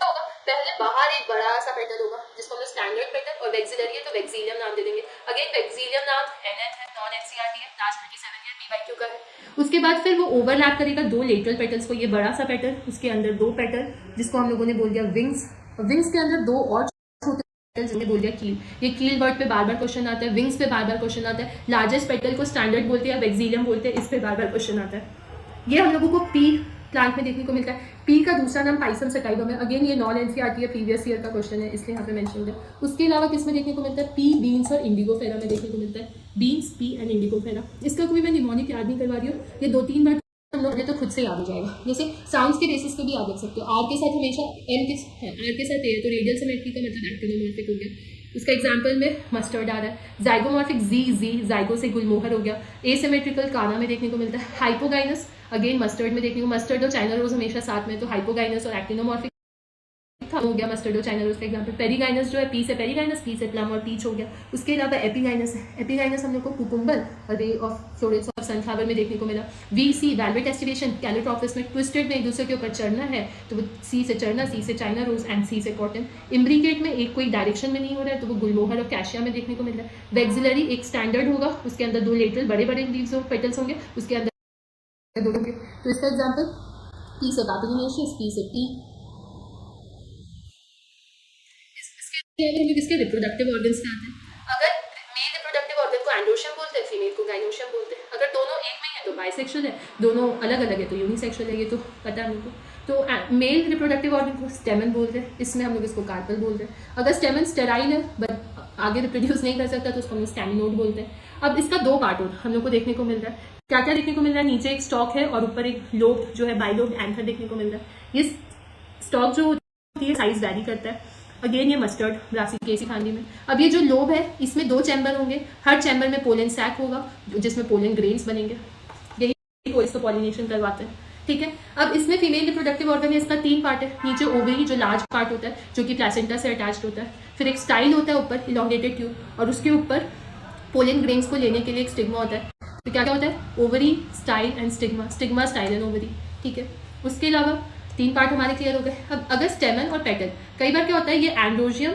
होगा। पहले बाहर एक बड़ा सा पेटल होगा जिसको हम लोग स्टैंडर्ड पेटल, और वेक्सिलरी है तो वेक्सिलियम नाम दे देंगे। अगेन वेक्सिलियम नाम एनएच है, नॉन एनसीईआरटी है, लास्ट 37 ईयर पीवाईक्यू का है। उसके बाद फिर वो ओवरलैप करेगा दो लेटरल पेटल्स को, ये बड़ा सा पेटल, उसके अंदर दो पेटल जिसको हम लोगों ने बोल दिया विंग्स, और विंग्स के अंदर दो और छोटे जिन्हें बोल दिया कील। ये कील वर्ड पे बार बार क्वेश्चन आता है, विंग्स पे बार बार क्वेश्चन आता है। लार्जेस्ट पेटल को स्टैंडर्ड बोलते हैं, वेक्सिलियम बोलते हैं, इस पे बार बार क्वेश्चन आता है। ये हम लोगों को पी प्लांट में देखने को मिलता है। पी का दूसरा नाम पाइसम सेटाइवम है। अगेन ये नॉन एनसीईआरटी है, प्रीवियस ईयर का क्वेश्चन है इसलिए यहाँ पे मेंशन है। उसके अलावा किस में देखने को मिलता है, पी बीन्स और इंडिगो फेरा में देखने को मिलता है। बीन्स, पी एंड इंडिगो फेरा, इसका कोई मैं निमोनिक याद नहीं करवा रही हूँ, ये 2-3 बार हम लोग तो खुद से याद हो जाएगा। जैसे साउंड्स के बेसिस पे भी याद रख सकते हो, आर के साथ हमेशा एम के है, आर के साथ ए है तो रेडियल सिमेट्री का मतलब एक्टिनोमॉर्फिक हो गया। उसका एग्जाम्पल में मस्टर्ड आ रहा है। जाइगोमॉर्फिक जी जी, जाइगो से गुलमोहर हो गया। एसिमेट्रिकल काना में देखने को मिलता है। हाइपोगाइनस अगेन मस्टर्ड में देखने को, मस्टर्ड और चाइना रोज हमेशा साथ में, तो हाइपोगाइनस और एक्टिनोमॉर्फिक हो गया मस्टर्ड और चाइना रोज का एग्जाम्पल। पेरीगाइनस जो है, पी से पेरीगाइनस, पी से प्लम और पीच हो गया। उसके अलावा एपीगाइनस है। एपीगाइनस हम लोग को कुकुम्बर और ray of Florence of sunflower में देखने को मिला। वी सी वैल्वेट एस्टिवेशन, कैलिट्रॉपिस में ट्विस्टेड में एक दूसरे के ऊपर चढ़ना है तो वो सी से चढ़ना, सी से चाइना रोज एंड सी से कॉटन। इम्ब्रिकेट में एक कोई डायरेक्शन में नहीं हो रहा है तो वो गुलमोहर और कैशिया में देखने को मिल रहा है। वेक्सिलरी एक स्टैंडर्ड होगा, उसके अंदर दो लेटरल बड़े बड़े लीव्स और पेटल्स होंगे, उसके अंदर दो होंगे। तो इसका एग्जाम्पल पी से पैपिलिनेशियस, पी से टी। हम लोग इसके रिप्रोडक्टिव ऑर्गन्स पे आते हैं। अगर मेल रिप्रोडक्टिव ऑर्गन को एंड्रोशियम बोलते हैं, फीमेल को गाइनोशियम बोलते हैं। अगर दोनों एक में है तो बाइसेक्सुअल है, दोनों अलग अलग है तो यूनिसेक्सुअल है, ये तो पता है हम लोग को। तो मेल रिप्रोडक्टिव ऑर्गन को स्टेमन बोलते हैं, इसमें हम लोग इसको कार्पल बोलते हैं। अगर स्टेमन स्टेराइल है बट आगे रिप्रोड्यूस नहीं कर सकता तो उसको हम लोग स्टैमिनोड बोलते हैं। अब इसका दो पार्ट हम लोग को देखने को मिल रहा है। क्या क्या देखने को मिल रहा है, नीचे एक स्टॉक है और ऊपर एक लोब जो है बाइलोब एंथर देखने को मिल रहा है। ये स्टॉक जो होती है साइज वैरी करता है। अगेन ये मस्टर्ड ब्रासिकेसी खांडी में। अब ये जो लोब है इसमें दो चैम्बर होंगे, हर चैम्बर में पोलन सैक होगा जिसमें पोलन ग्रेन्स बनेंगे, यही को इसको पॉलिनेशन करवाते हैं, ठीक है। अब इसमें फीमेल रिप्रोडक्टिव ऑर्गन है, इसका 3 पार्ट है। नीचे ओवरी जो लार्ज पार्ट होता है जो कि प्लेसेंटा से अटैच्ड होता है, फिर एक स्टाइल होता है ऊपर इलॉन्गेटेड ट्यूब, और उसके ऊपर पोलन ग्रेन्स को लेने के लिए एक स्टिग्मा होता है। तो क्या क्या होता है, ovary, style and stigma, stigma style and ovary, ठीक है। उसके अलावा 3 पार्ट हमारे क्लियर हो गए। अब अगर स्टेमन और पेटल, कई बार क्या होता है ये एंड्रोजियम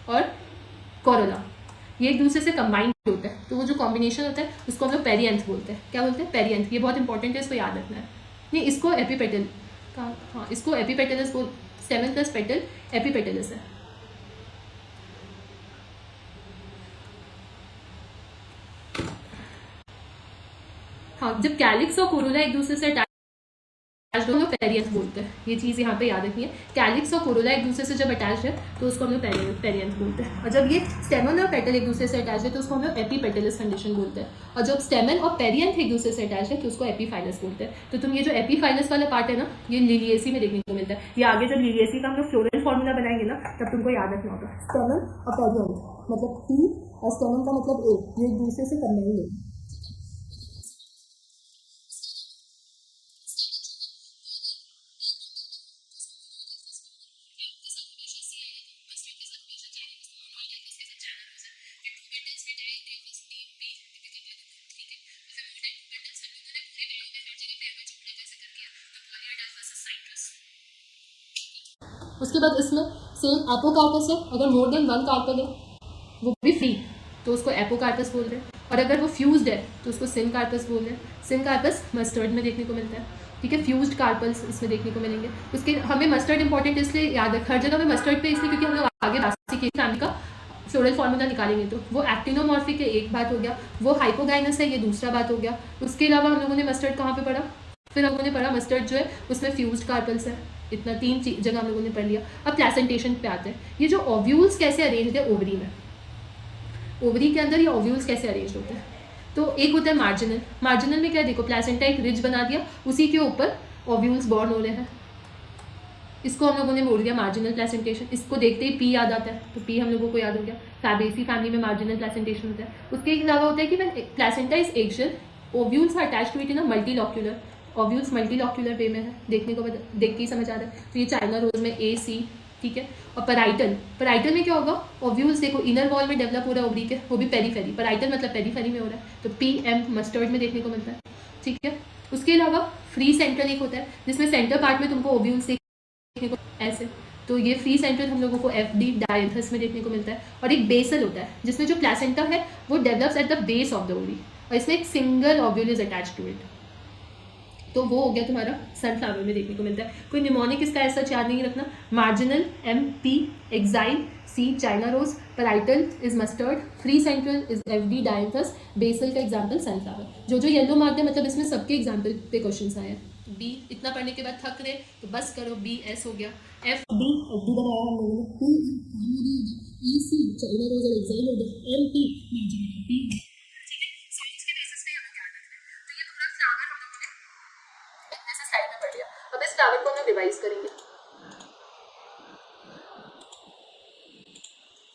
और कोरोला ये एक दूसरे से कंबाइंड होता है, तो वो जो कॉम्बिनेशन होता है उसको हम लोग पेरियंथ बोलते हैं। क्या बोलते हैं, पेरियंथ। ये बहुत इंपॉर्टेंट है, इसको याद रखना है। नहीं, इसको एपीपेटल का, हाँ इसको एपीपेटलस बोल, स्टेमन प्लस पेटल एपीपेटलस है। हाँ, जब कैलिक्स और कोरोला एक दूसरे से अटैच दोनों पेरियंथ बोलते हैं, ये चीज़ यहाँ पे याद रखनी है। कैलिक्स और कोरोला एक दूसरे से जब अटैच है तो उसको हम लोग पेरियंथ बोलते हैं, और जब ये स्टेमन और पेटल एक दूसरे से अटैच है तो उसको हम लोग एपीपेटलस कंडीशन बोलते हैं, और जब स्टेमन और पेरियंथ एक दूसरे से अटैच है तो उसको एपीफाइलस बोलते हैं। तो तुम ये जो एपीफाइलस वाला पार्ट है ना, ये लिलिएसी में देखने को मिलता है। ये आगे जब लिलिएसी का हम लोग फ्लोरल फॉर्मूला बनाएंगे ना तब तुमको याद रखना होगा, स्टेमन और पेरियंथ मतलब पी और स्टेमन का मतलब ए, ये एक दूसरे से कंबाइंड है। उसके बाद इसमें सेम एपोकार्पस है, अगर मोर देन 1 कार्पल है वो भी फ्री तो उसको एपोकार्पस बोल रहे हैं, और अगर वो फ्यूज्ड है तो उसको सिनकार्पस बोल रहे हैं। सिनकार्पस मस्टर्ड में देखने को मिलता है, ठीक है, फ्यूज्ड कार्पल्स इसमें देखने को मिलेंगे। उसके हमें मस्टर्ड इंपॉर्टेंट इसलिए याद है, हर जगह में मस्टर्ड पे इसलिए क्योंकि हम लोग आगे बासिक फैमिली का फ्लोरल फार्मूला निकालेंगे तो वो एक्टिनोमॉर्फिक है, एक बात हो गया, वो हाइपोगाइनस है, ये दूसरा बात हो गया। उसके अलावा हम लोगों ने मस्टर्ड कहाँ पे पढ़ा, फिर हम लोगों ने पढ़ा मस्टर्ड जो है उसमें फ्यूज्ड कार्पल्स है। इतना 3 जगह हम लोगों ने पढ़ लिया। अब प्लेसेंटेशन पे आते हैं, ये जो ओव्यूल्स कैसे अरेंज है ओवरी में, ओवरी के अंदर ये ओव्यूल्स कैसे अरेंज होते हैं। तो एक होता है मार्जिनल, मार्जिनल में क्या देखो प्लेसेंटा एक रिज बना दिया, उसी के ऊपर ओव्यूल्स बॉर्न हो रहे हैं, इसको हम लोगों ने बोल दिया मार्जिनल प्लेसेंटेशन। इसको देखते ही पी याद आता है, तो पी हम लोगों को याद हो गया, फैबेसी फैमिली में मार्जिनल प्लेसेंटेशन होता है। उसके अलावा होता है कि when placenta is axile ovules are attached to it in a multilocular, ovules multilocular way में है, देखने को देख के ही समझ आ रहा है। तो ये चाइना रोज में ए सी, ठीक है। और पैराइटल, पैराइटल में क्या होगा, ओव्यूल्स देखो इनर वॉल में डेवलप हो रहा है ओवरी के, वो भी पेरीफेरी, पैराइटल मतलब पेरीफेरी में हो रहा है, तो पी एम मस्टर्ड में देखने को मिलता है, ठीक है। उसके अलावा फ्री सेंट्रल एक होता है जिसमें सेंटर पार्ट में तुमको ओव्यूल्स देखने को ऐसे, तो ये फ्री सेंट्रल हम लोगों को एफ डी डायंथस में देखने को मिलता है। और एक बेसल होता है जिसमें जो प्लेसेंटा है वो develops at the base of the ovary, और इसमें एक single ovule is attach to it, तो वो हो गया तुम्हारा सनफ्लावर में देखने को मिलता है। कोई निमोनिक इसका ऐसा याद नहीं रखना, marginal M P, axile C China rose, parietal is mustard, free central is F D dianthus, basal का एग्जाम्पल सनफ्लावर। जो येलो मार्क है मतलब इसमें सबके एग्जाम्पल पे क्वेश्चन आए हैं। बी इतना पढ़ने के बाद थक रहे तो बस करो, बी एस हो गया, एफ डी बनाया हम लोगों ने, ई सी चाइना रोज और एक्साइल हो गया, एम पी मार्जिनल पी, अब इस फ्लावर को हम रिवाइज करेंगे।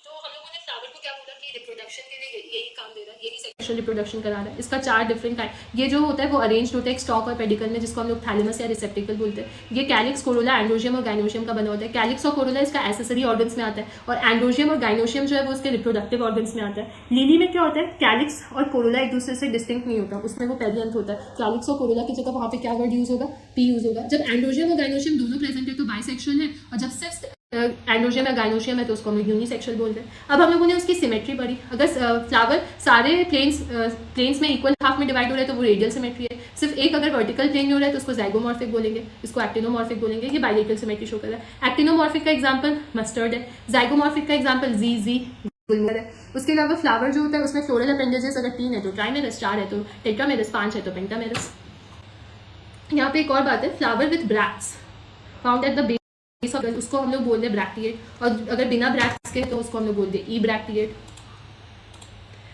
तो हम लोगों ने फ्लावर को क्या बोला कि रिप्रोडक्शन के लिए यही काम दे रहा है, यही सेक्सुअल रिप्रोडक्शन करा रहा है। इसका 4 डिफरेंट टाइप, ये जो होता है वो अरेंज्ड होता है एक स्टॉक और पेडिकल में, जिसको हम लोग थैलेमस या रिसेप्टिकल बोलते हैं। ये कैलिक्स, कोरोला, एंड्रोशियम और गाइनोशियम का बना होता है। कैलिक्स और कोरोला इसका एसेसरी ऑर्गन्स में आता है, और एंड्रोशियम और गाइनोशियम जो है वो उसके रिप्रोडक्टिव ऑर्गन्स में आता है। लिली में क्या होता है, कैलिक्स और कोरोला एक दूसरे से डिस्टिंक्ट नहीं होता, उसमें वो पेरियंथ होता है। कैलिक्स और कोरोला की जगह वहाँ पे क्या वर्ड यूज होगा, पी यूज होगा। जब एंड्रोशियम और गाइनोशियम दोनों प्रेजेंट है तो बाइसेक्सुअल है, और जब सिर्फ एंड्रोशियम या गाइनोशियम है तो उसको हम लोग यूनिसेक्सुअल बोलते हैं। अब हम लोगों ने उसकी सिमेट्री पढ़ी, अगर फ्लावर सारे प्लेन्स में इक्वल हाफ में डिवाइड हो रहा है तो वो रेडियल सिमेट्री है, सिर्फ एक अगर वर्टिकल प्लेन में हो रहा है तो उसको जाइगोमॉर्फिक बोलेंगे, इसको एक्टिनोमॉर्फिक बोलेंगे। ये बाइलेटरल सिमेट्री शो कर रहा है। एक्टिनोमॉर्फिक का एग्जाम्पल मस्टर्ड है, जाइगोमॉर्फिक का एग्जाम्पल जी जी गुलमोहर है। उसके अलावा फ्लावर जो होता है उसमें फ्लोरल अपेंडेजेस अगर 3 है तो ट्राइमेरस, 4 है तो टेट्रामेरस, 5 है तो पेंटामेरस। यहाँ पे एक और बात है, flower with bracts found at the base, उसको हम लोग बोलते हैं ब्रैक्टिएट, और अगर बिना ब्रैक्ट्स के तो उसको हम लोग बोलते हैं ई ब्रैक्टिएट।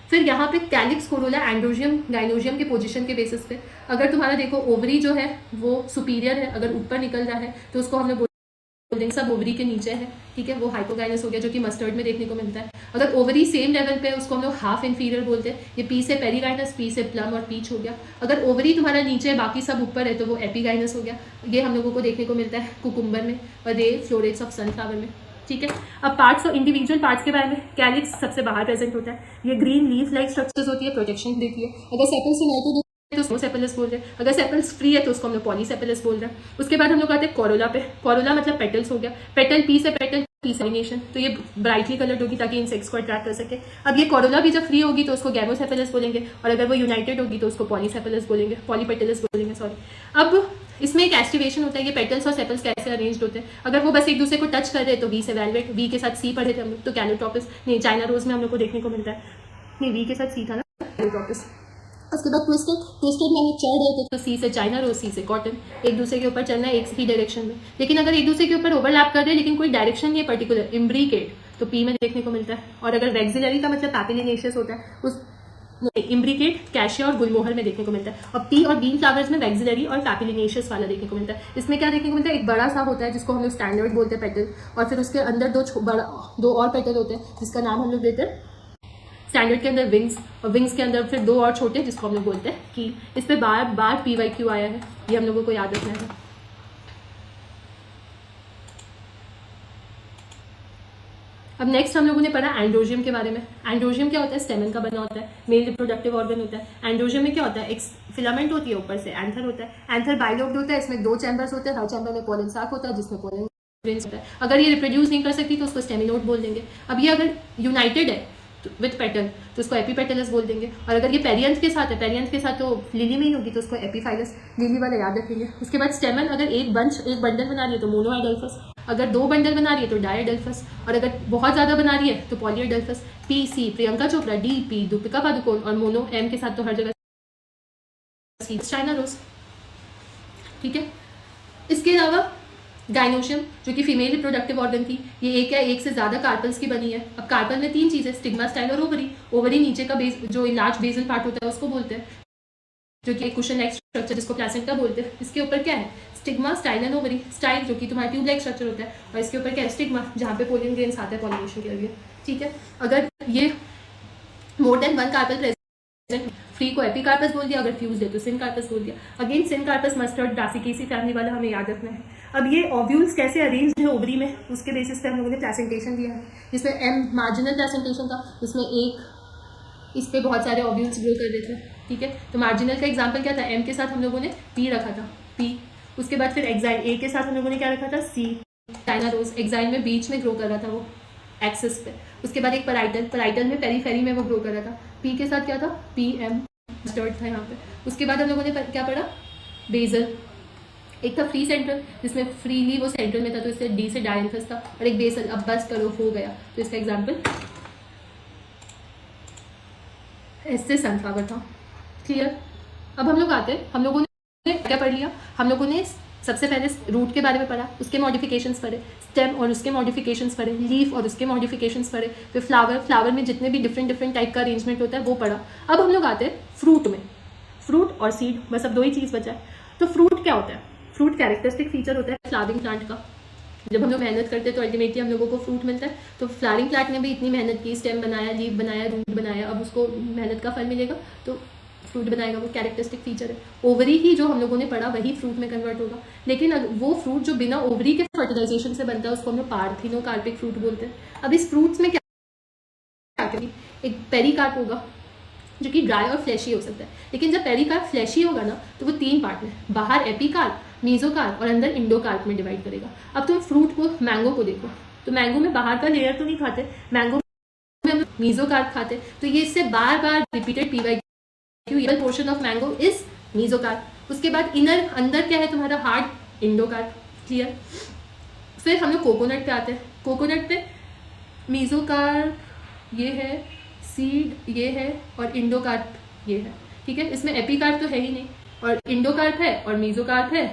फिर यहाँ पे कैलिक्स, कोरोला, एंड्रोशियम, गाइनोशियम के पोजीशन के बेसिस पे अगर तुम्हारा देखो ओवरी जो है वो सुपीरियर है, अगर ऊपर निकल रहा है तो उसको हम लोग बोलेंगे सब ओवरी के नीचे है, ठीक है, वो हाइपोगाइनस हो गया जो कि मस्टर्ड में देखने को मिलता है। अगर ओवरी सेम लेवल पे है उसको हम लोग हाफ इन्फीरियर बोलते हैं, ये पी से पेरीगाइनस, पी से प्लम और पीच हो गया। अगर ओवरी तुम्हारा नीचे है बाकी सब ऊपर है तो वो एपीगाइनस हो गया, ये हम लोगों को देखने को मिलता है कुकुम्बर में और रे फ्लोरेट्स ऑफ सनफ्लावर में, ठीक है। अब पार्ट्स और इंडिविजुअल पार्ट्स के बारे में, कैलिक्स सबसे बाहर प्रेजेंट होता है, ये ग्रीन लीफ लाइक स्ट्रक्चर्स होती है, प्रोटेक्शन देती है। अगर सेपल्स यूनाइटेड तो उसको सेपलस बोल रहे हैं, अगर सेपल्स फ्री है तो उसको हम लोग पॉलीसेपलस बोल रहे हैं। उसके बाद हम लोग आते हैं कोरोला पे, कोरोला मतलब पेटल्स हो गया, पेटल पी से पेटल पीसेनेशन, तो ये ब्राइटली कलर्ड होगी ताकि इंसेक्ट्स को अट्रैक्ट कर सके। अब ये कोरोला भी जब फ्री होगी तो उसको गैमोसेपलस बोलेंगे, और अगर वो यूनाइटेड होगी तो उसको पॉलीसेपलस बोलेंगे, पॉलीपेटलस बोलेंगे, सॉरी। अब इसमें एक एस्टिवेशन होता है, ये पेटल्स और सेपल्स कैसे अरेंज होते हैं, अगर वो बस एक दूसरे को टच कर रहे तो वी से वेलवेट, वी के साथ सी पढ़े थे हम लोग, तो कैलोट्रोपिस नहीं, चाइना रोज में हम लोग को देखने को मिलता है, नहीं वी के साथ सी था ना, कैलोट्रोपिस। उसके बाद ट्विस्टेड, ट्विस्टेड में हम चढ़ रहे थे तो सी से चाइना रोज, सी से कॉटन, एक दूसरे के ऊपर चलना है एक ही डायरेक्शन में। लेकिन अगर एक दूसरे के ऊपर ओवरलैप कर रहे हैं लेकिन कोई डायरेक्शन नहीं है पर्टिकुलर, इम्ब्रिकेट, तो पी में देखने को मिलता है। और अगर वैक्सिलरी का मतलब पैपिलिनेशियस होता है, उस इम्ब्रिकेट, कैशिया और गुलमोहर में देखने को मिलता है। और पी और बीन फ्लावर्स में वैक्सिलरी और पैपिलिनेशियस वाला देखने को मिलता है। इसमें क्या देखने को मिलता है, एक बड़ा सा होता है जिसको हम लोग स्टैंडर्ड बोलते हैं पेटल, और फिर उसके अंदर दो और पेटल होते हैं जिसका नाम हम लोग देते हैं स्टैंडर्ड के अंदर विंग्स, और विंग्स के अंदर फिर 2 और छोटे जिसको हम लोग बोलते हैं कि इस पे बार बार PYQ आया है, ये हम लोगों को याद रखना है। अब नेक्स्ट हम लोगों ने पढ़ा एंड्रोशियम के बारे में। एंड्रोशियम क्या होता है, स्टेमन का बना होता है, मेल रिप्रोडक्टिव ऑर्गन होता है। एंड्रोशियम में क्या होता है, एक फिलामेंट होती है, ऊपर से एंथर होता है, एंथर बाइलोब्ड होता है, इसमें 2 चैम्बर्स होते हैं, हर चैम्बर में पोलन साक होता है जिसमें पोलन ग्रेन्स होता है। अगर ये रिप्रोड्यूस नहीं कर सकती तो उसको स्टेमिनोड बोल देंगे। अब ये अगर यूनाइटेड है विथ पेटल तो उसको एपीपेटलस बोल देंगे। और अगर ये पेरियंथ के साथ है, पेरियंथ के साथ तो लिली में ही होगी तो उसको एपीफाइलस, लिली वाला याद रखेंगे। उसके बाद स्टेमन अगर एक बंडल बना रही है तो मोनोएडल्फस, अगर 2 बंडल बना रही है तो डायएडल्फस, और अगर बहुत ज़्यादा बना रही है तो polyadelphous. P C Priyanka Chopra, D P Deepika Padukone, और मोनो एम के साथ तो हर जगह चाइना रोज। ठीक है, इसके अलावा गाइनोशियम जो कि फीमेल रिप्रोडक्टिव ऑर्गन थी, ये एक या एक से ज़्यादा कार्पल्स की बनी है। अब कार्पल में 3 चीज़ें, स्टिग्मा, स्टाइल और ओवरी। ओवरी नीचे का बेस जो लार्ज बेसल पार्ट होता है उसको बोलते हैं, जो कि एक कुशन लाइक स्ट्रक्चर जिसको प्लेसेंटा बोलते हैं। इसके ऊपर क्या है, stigma, style and ovary. Style जो कि तुम्हारा ट्यूब लाइक स्ट्रक्चर होता है, और इसके ऊपर क्या है, स्टिग्मा, जहाँ पे पोलिन ग्रेन्स आते हैं पॉलिनेशन के लिए। ठीक है, अगर ये more than 1 carpel present, free को एपिकार्पस बोल दिया, अगर फ्यूज है तो सिनकार्पस बोल दिया। Again syncarpous mustard Brassicaceae family वाला हमें याद रखना है। अब ये ओव्यूल्स कैसे अरेंज है ओवरी में, उसके बेसिस पे हम लोगों ने प्लेसेंटेशन दिया है, जिसमें एम मार्जिनल प्लेसेंटेशन था, जिसमें एक इस पे बहुत सारे ओव्यूल्स ग्रो कर रहे थे। ठीक है, तो मार्जिनल का एग्जाम्पल क्या था, एम के साथ हम लोगों ने पी रखा था, पी। उसके बाद फिर एक्साइल, ए के साथ हम लोगों ने क्या रखा था, सी। चाइना रोज एक्साइल में बीच में ग्रो कर रहा था वो एक्सिस पे। उसके बाद एक पराइटल, पराइटल में पेरीफेरी में वो ग्रो कर रहा था। पी के साथ क्या था, पी एम स्टर्ट था यहाँ पे। उसके बाद हम लोगों ने क्या पढ़ा, बेजल। एक था फ्री सेंट्रल जिसमें फ्रीली वो सेंट्रल में था तो इससे डी से डायंथस था, और एक बेसल। अब बस करो हो गया, तो इसका एग्जाम्पल इससे सनफ्लावर था। क्लियर। अब हम लोग आते हैं, हम लोगों ने क्या पढ़ लिया, हम लोगों ने सबसे पहले रूट के बारे में पढ़ा, उसके मॉडिफिकेशंस पढ़े, स्टेम और उसके मॉडिफिकेशंस पढ़े, लीफ और उसके मॉडिफिकेशंस पढ़े, फिर फ्लावर, फ्लावर में जितने भी डिफरेंट टाइप का अरेंजमेंट होता है वो पढ़ा। अब हम लोग आते हैं फ्रूट में, फ्रूट और सीड, बस अब 2 ही चीज़ बचा है। तो फ्रूट क्या होता है, फ्रूट कैरेक्टरिस्टिक फीचर होता है फ्लावरिंग प्लांट का। जब हम लोग मेहनत करते हैं तो अल्टीमेटली हम लोगों को फ्रूट मिलता है। तो फ्लावरिंग प्लांट ने भी इतनी मेहनत की, स्टेम बनाया, लीफ बनाया, रूट बनाया, अब उसको मेहनत का फल मिलेगा तो फ्रूट बनाएगा, वो कैरेक्टरिस्टिक फीचर है। ओवरी ही जो हम लोगों ने पढ़ा वही फ्रूट में कन्वर्ट होगा, लेकिन वो फ्रूट जो बिना ओवरी के फर्टिलाइजेशन से बनता है उसको हम लोग पार्थिनोकार्पिक फ्रूट बोलते हैं। अब इस फ्रूट्स में क्या करेंगे, एक पेरिकार्प होगा जो कि ड्राई और फ्लैशी हो सकता है, लेकिन जब पेरिकार्प फ्लैशी होगा ना तो वो 3 पार्ट में, बाहर एपिकार्प, मीजोकार्प और अंदर इंडोकार्प में डिवाइड करेगा। अब तुम फ्रूट को, मैंगो को देखो तो मैंगो में बाहर का लेयर तो नहीं खाते, मैंगो में हम मीजोकार्प खाते, तो ये इससे बार बार repeated PY inner portion of mango is mesocarp. उसके बाद इनर अंदर क्या है तुम्हारा, हार्ड इंडोकार्प। क्लियर। फिर हम लोग कोकोनट पे आते हैं। कोकोनट पे मीजोकार्प ये है, सीड ये है और इंडोकार्प ये है। ठीक है, इसमें एपिकार्प तो है ही नहीं, और इंडोकार्प है और मीजोकार्प है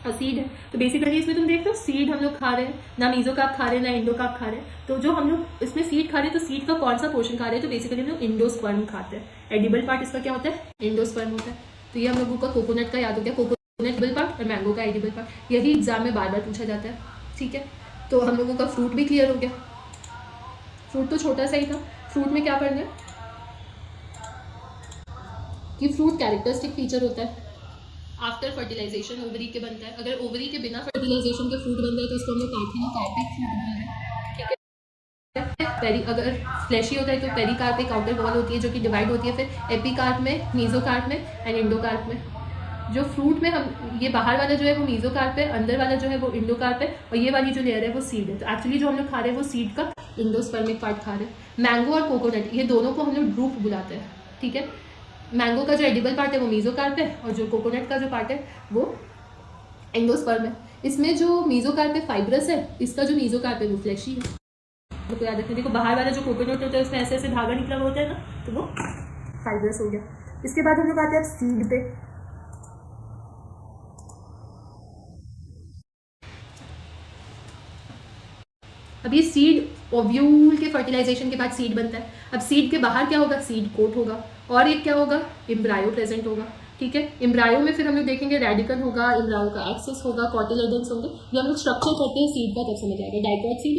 और सीड है। तो बेसिकली इसमें तुम देख लो सीड हम लोग खा रहे हैं, ना मीजोकार्प खा रहे हैं ना इंडोकार्प खा रहे हैं। तो जो हम लोग इसमें सीड खा रहे हैं तो सीड का कौन सा पोर्शन खा रहे हैं, तो बेसिकली हम लोग इंडोस्पर्म खाते हैं। एडिबल पार्ट इसका क्या होता है, इंडोस्पर्म होता है। तो ये हम लोगों का कोकोनट का याद हो गया, कोकोनट एडिबल पार्ट और मैंगो का एडिबल पार्ट, यही एग्जाम में बार बार पूछा जाता है। ठीक है, तो हम लोगों का फ्रूट भी क्लियर हो गया। फ्रूट तो छोटा सा ही था। फ्रूट में क्या पढ़ना है कि फ्रूट कैरेक्टरिस्टिक फीचर होता है आफ्टर फर्टिलाइजेशन ओवरी के बनता है। अगर ओवरी के बिना फर्टिलाइजेशन के फ्रूट बन रहा है तो उसको हम लोग पार्थिनोकार्पिक फ्रूट बोल रहे हैं। ठीक है, पेरी अगर फ्लैशी होता है तो पेरिकार्प एक आउटर वॉल होती है जो कि डिवाइड होती है फिर एपिकार्प में, मीजोकार्प में एंड इंडोकार्प में। जो फ्रूट में हम ये बाहर वाला जो है वो मीजोकार्प है, अंदर वाला जो है वो इंडोकार्प है, और ये वाली जो लेयर है वो सीड है। तो एक्चुअली जो हम लोग खा रहे हैं वो सीड का इंडोस्पर्मिक पार्ट खा रहे हैं। मैंगो और कोकोनट ये दोनों को हम लोग ड्रूप बुलाते हैं। ठीक है, मैंगो का जो एडिबल पार्ट है वो मीजोकार्प है और जो कोकोनट का जो पार्ट है वो एंडोस्पर्म है। इसमें जो मीजोकार्प है फाइब्रस है, इसका जो मीजोकार्प है वो फ्लैशी है। तो याद रखना, देखो बाहर वाला जो कोकोनट होता है उसमें ऐसे ऐसे धागा निकला हुआ होता है ना, तो वो फाइब्रस हो गया। इसके बाद हम लोग आते हैं सीड पे। अब ये सीड ओव्यूल के फर्टिलाइजेशन के बाद सीड बनता है। अब सीड के बाहर क्या होगा, सीड कोट होगा, और एक क्या होगा, एम्ब्रायो प्रेजेंट होगा। ठीक है, एम्ब्रायो में फिर हम लोग देखेंगे रेडिकल होगा, एम्ब्रायो का एक्सेस होगा, कॉटिलेडन्स होंगे। ये हम लोग स्ट्रक्चर करते हैं सीड का, तब समझ आएगा। डाइकॉट सीड,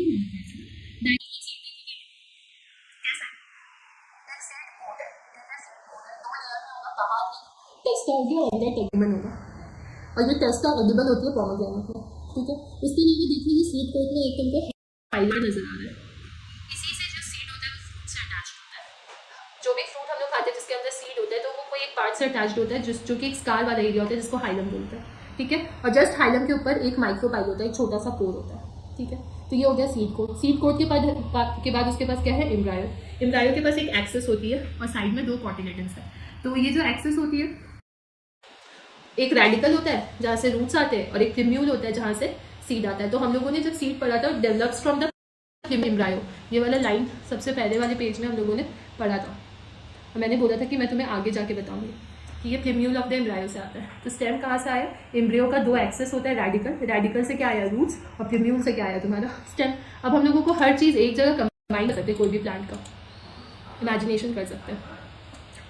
टेस्टा होगी और अंदर टेगमेन होगा, और ये टेस्टा एडिबल होती है पोमेग्रेनेट में। ठीक है, इसके लिए देखिए ये सीड कोट में एक तुमको हाइलाइट नजर आ रहा है, इसी से जो सीड होता है वो फ्रूट से अटैच्ड होता है। जो भी फ्रूट हम लोग खाते हैं जिसके अंदर सीड होता है तो वो कोई एक पार्ट से अटैच्ड होता है, जो कि एक स्कार वाला एरिया होता है जिसको हाइलम बोलते हैं। ठीक है। और जस्ट हाइलम के ऊपर एक माइक्रोपाइल होता है, एक छोटा सा पोर होता है, ठीक है। तो ये हो गया सीड कोट। सीड कोट के बाद उसके पास क्या है, एम्ब्रायो। एम्ब्रायो के पास एक एक्सेस होती है और साइड में 2 कॉटिलेडन्स है। तो ये जो एक्सेस होती है, एक रेडिकल होता है जहाँ से रूट्स आते हैं और एक प्रिम्यूल होता है जहाँ से सीड आता है। तो हम लोगों ने जब सीड पढ़ा था, डेवलप्स फ्रॉम द एम्ब्रायो, ये वाला लाइन सबसे पहले वाले पेज में हम लोगों ने पढ़ा था। और मैंने बोला था कि मैं तुम्हें आगे जाके बताऊंगी कि ये प्रिम्यूल ऑफ द एम्ब्रायो से आता है। तो स्टेम कहाँ से आया, एम्ब्रियो का 2 एक्सेस होता है, रेडिकल, रेडिकल से क्या आया, रूट्स, और प्रिम्यूल से क्या आया, तुम्हारा स्टेम। अब हम लोगों को हर चीज़ एक जगह कंबाइन कर सकते हैं, कोई भी प्लांट का इमेजिनेशन कर सकते हैं।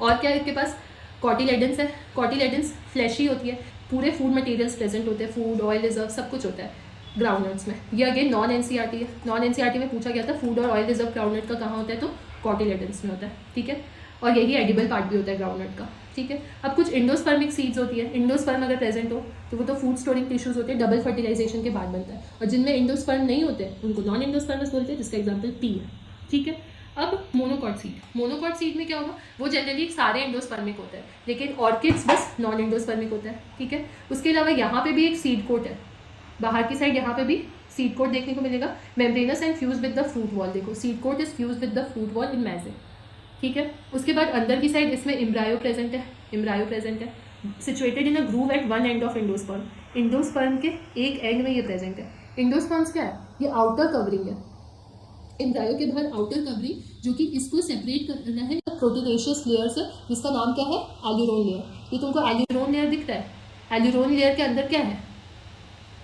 और क्या इसके पास, कॉटिलेडन्स है। कॉटिलेडन्स फ्लैशी होती है, पूरे फूड मटेरियल्स प्रेजेंट होते हैं, फूड, ऑयल रिजर्व, सब कुछ होता है ग्राउंडनट्स में। ये अगेन नॉन एनसीईआरटी है। नॉन एनसीईआरटी में पूछा गया था फूड और ऑयल रिजर्व ग्राउंडनट का कहाँ होता है, तो कॉटिलेडन्स में होता है, ठीक है। और यही एडिबल पार्ट भी होता है ग्राउंडनट का, ठीक है। अब कुछ इंडोस्पर्मिक सीड्स होती है। इंडोस्पर्म अगर प्रेजेंट हो तो वो तो फूड स्टोरिंग टिश्यूज होते हैं, डबल फर्टिलाइजेशन के बाद बनता है। और जिनमें इंडोस्पर्म नहीं होते उनको नॉन इंडोस्पर्मस बोलते हैं, जिसका एग्जाम्पल पी है, ठीक है। अब मोनोकॉट सीड, मोनोकॉट सीड में क्या होगा, वो जनरली सारे इंडोस्पर्मिक होता है, लेकिन ऑर्किड्स बस नॉन इंडोस्पर्मिक होता है, ठीक है। उसके अलावा यहाँ पे भी एक सीड कोट है, बाहर की साइड यहाँ पे भी सीड कोट देखने को मिलेगा। Membranous and fuse with the fruit wall, देखो seed coat is fuse with the fruit wall in maize, ठीक है। उसके बाद अंदर की साइड इसमें एम्ब्रायो प्रेजेंट है, एम्ब्रायो प्रेजेंट है, situated in a groove at one end of endosperm. Endosperm के एक एंड में ये प्रेजेंट है। इंडोस्पर्म्स क्या है, ये आउटर कवरिंग है, एम्ब्रायो के बाहर आउटर कवरिंग, जो कि इसको सेपरेट कर रहा है प्रोटीनेशियस लेयर से, जिसका नाम क्या है, एल्यूरोन लेयर। ये तुमको एल्यूरोन लेयर दिख रहा है, एल्यूरोन लेयर के अंदर क्या है,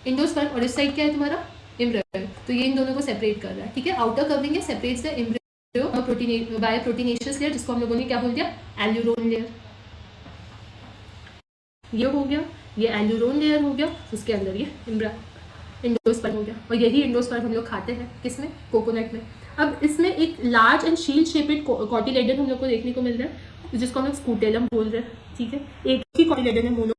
इंडोस्पर्म, और इस साइड क्या है तुम्हारा, एम्ब्रायो। तो ये इन दोनों को सेपरेट कर रहा है, ठीक है। आउटर कवरिंग है, सेपरेट्स द एम्ब्रायो और बाय प्रोटीनेशियस लेयर, जिसको हम लोगों ने क्या बोल दिया, एल्यूरोन लेयर। ये हो गया, ये एल्यूरोन लेयर हो गया, उसके अंदर ये इंडोस्पर्म हो गया। और यही इंडोस्पर्म हम लोग खाते हैं, किसमें, कोकोनट में। अब इसमें एक large and shield shaped cotyledon हम लोग को देखने को मिल रहा है, जिसको हम लोग स्कूटेलम बोल रहे हैं, ठीक है। एक ही कॉटिलेडन है, मोनो।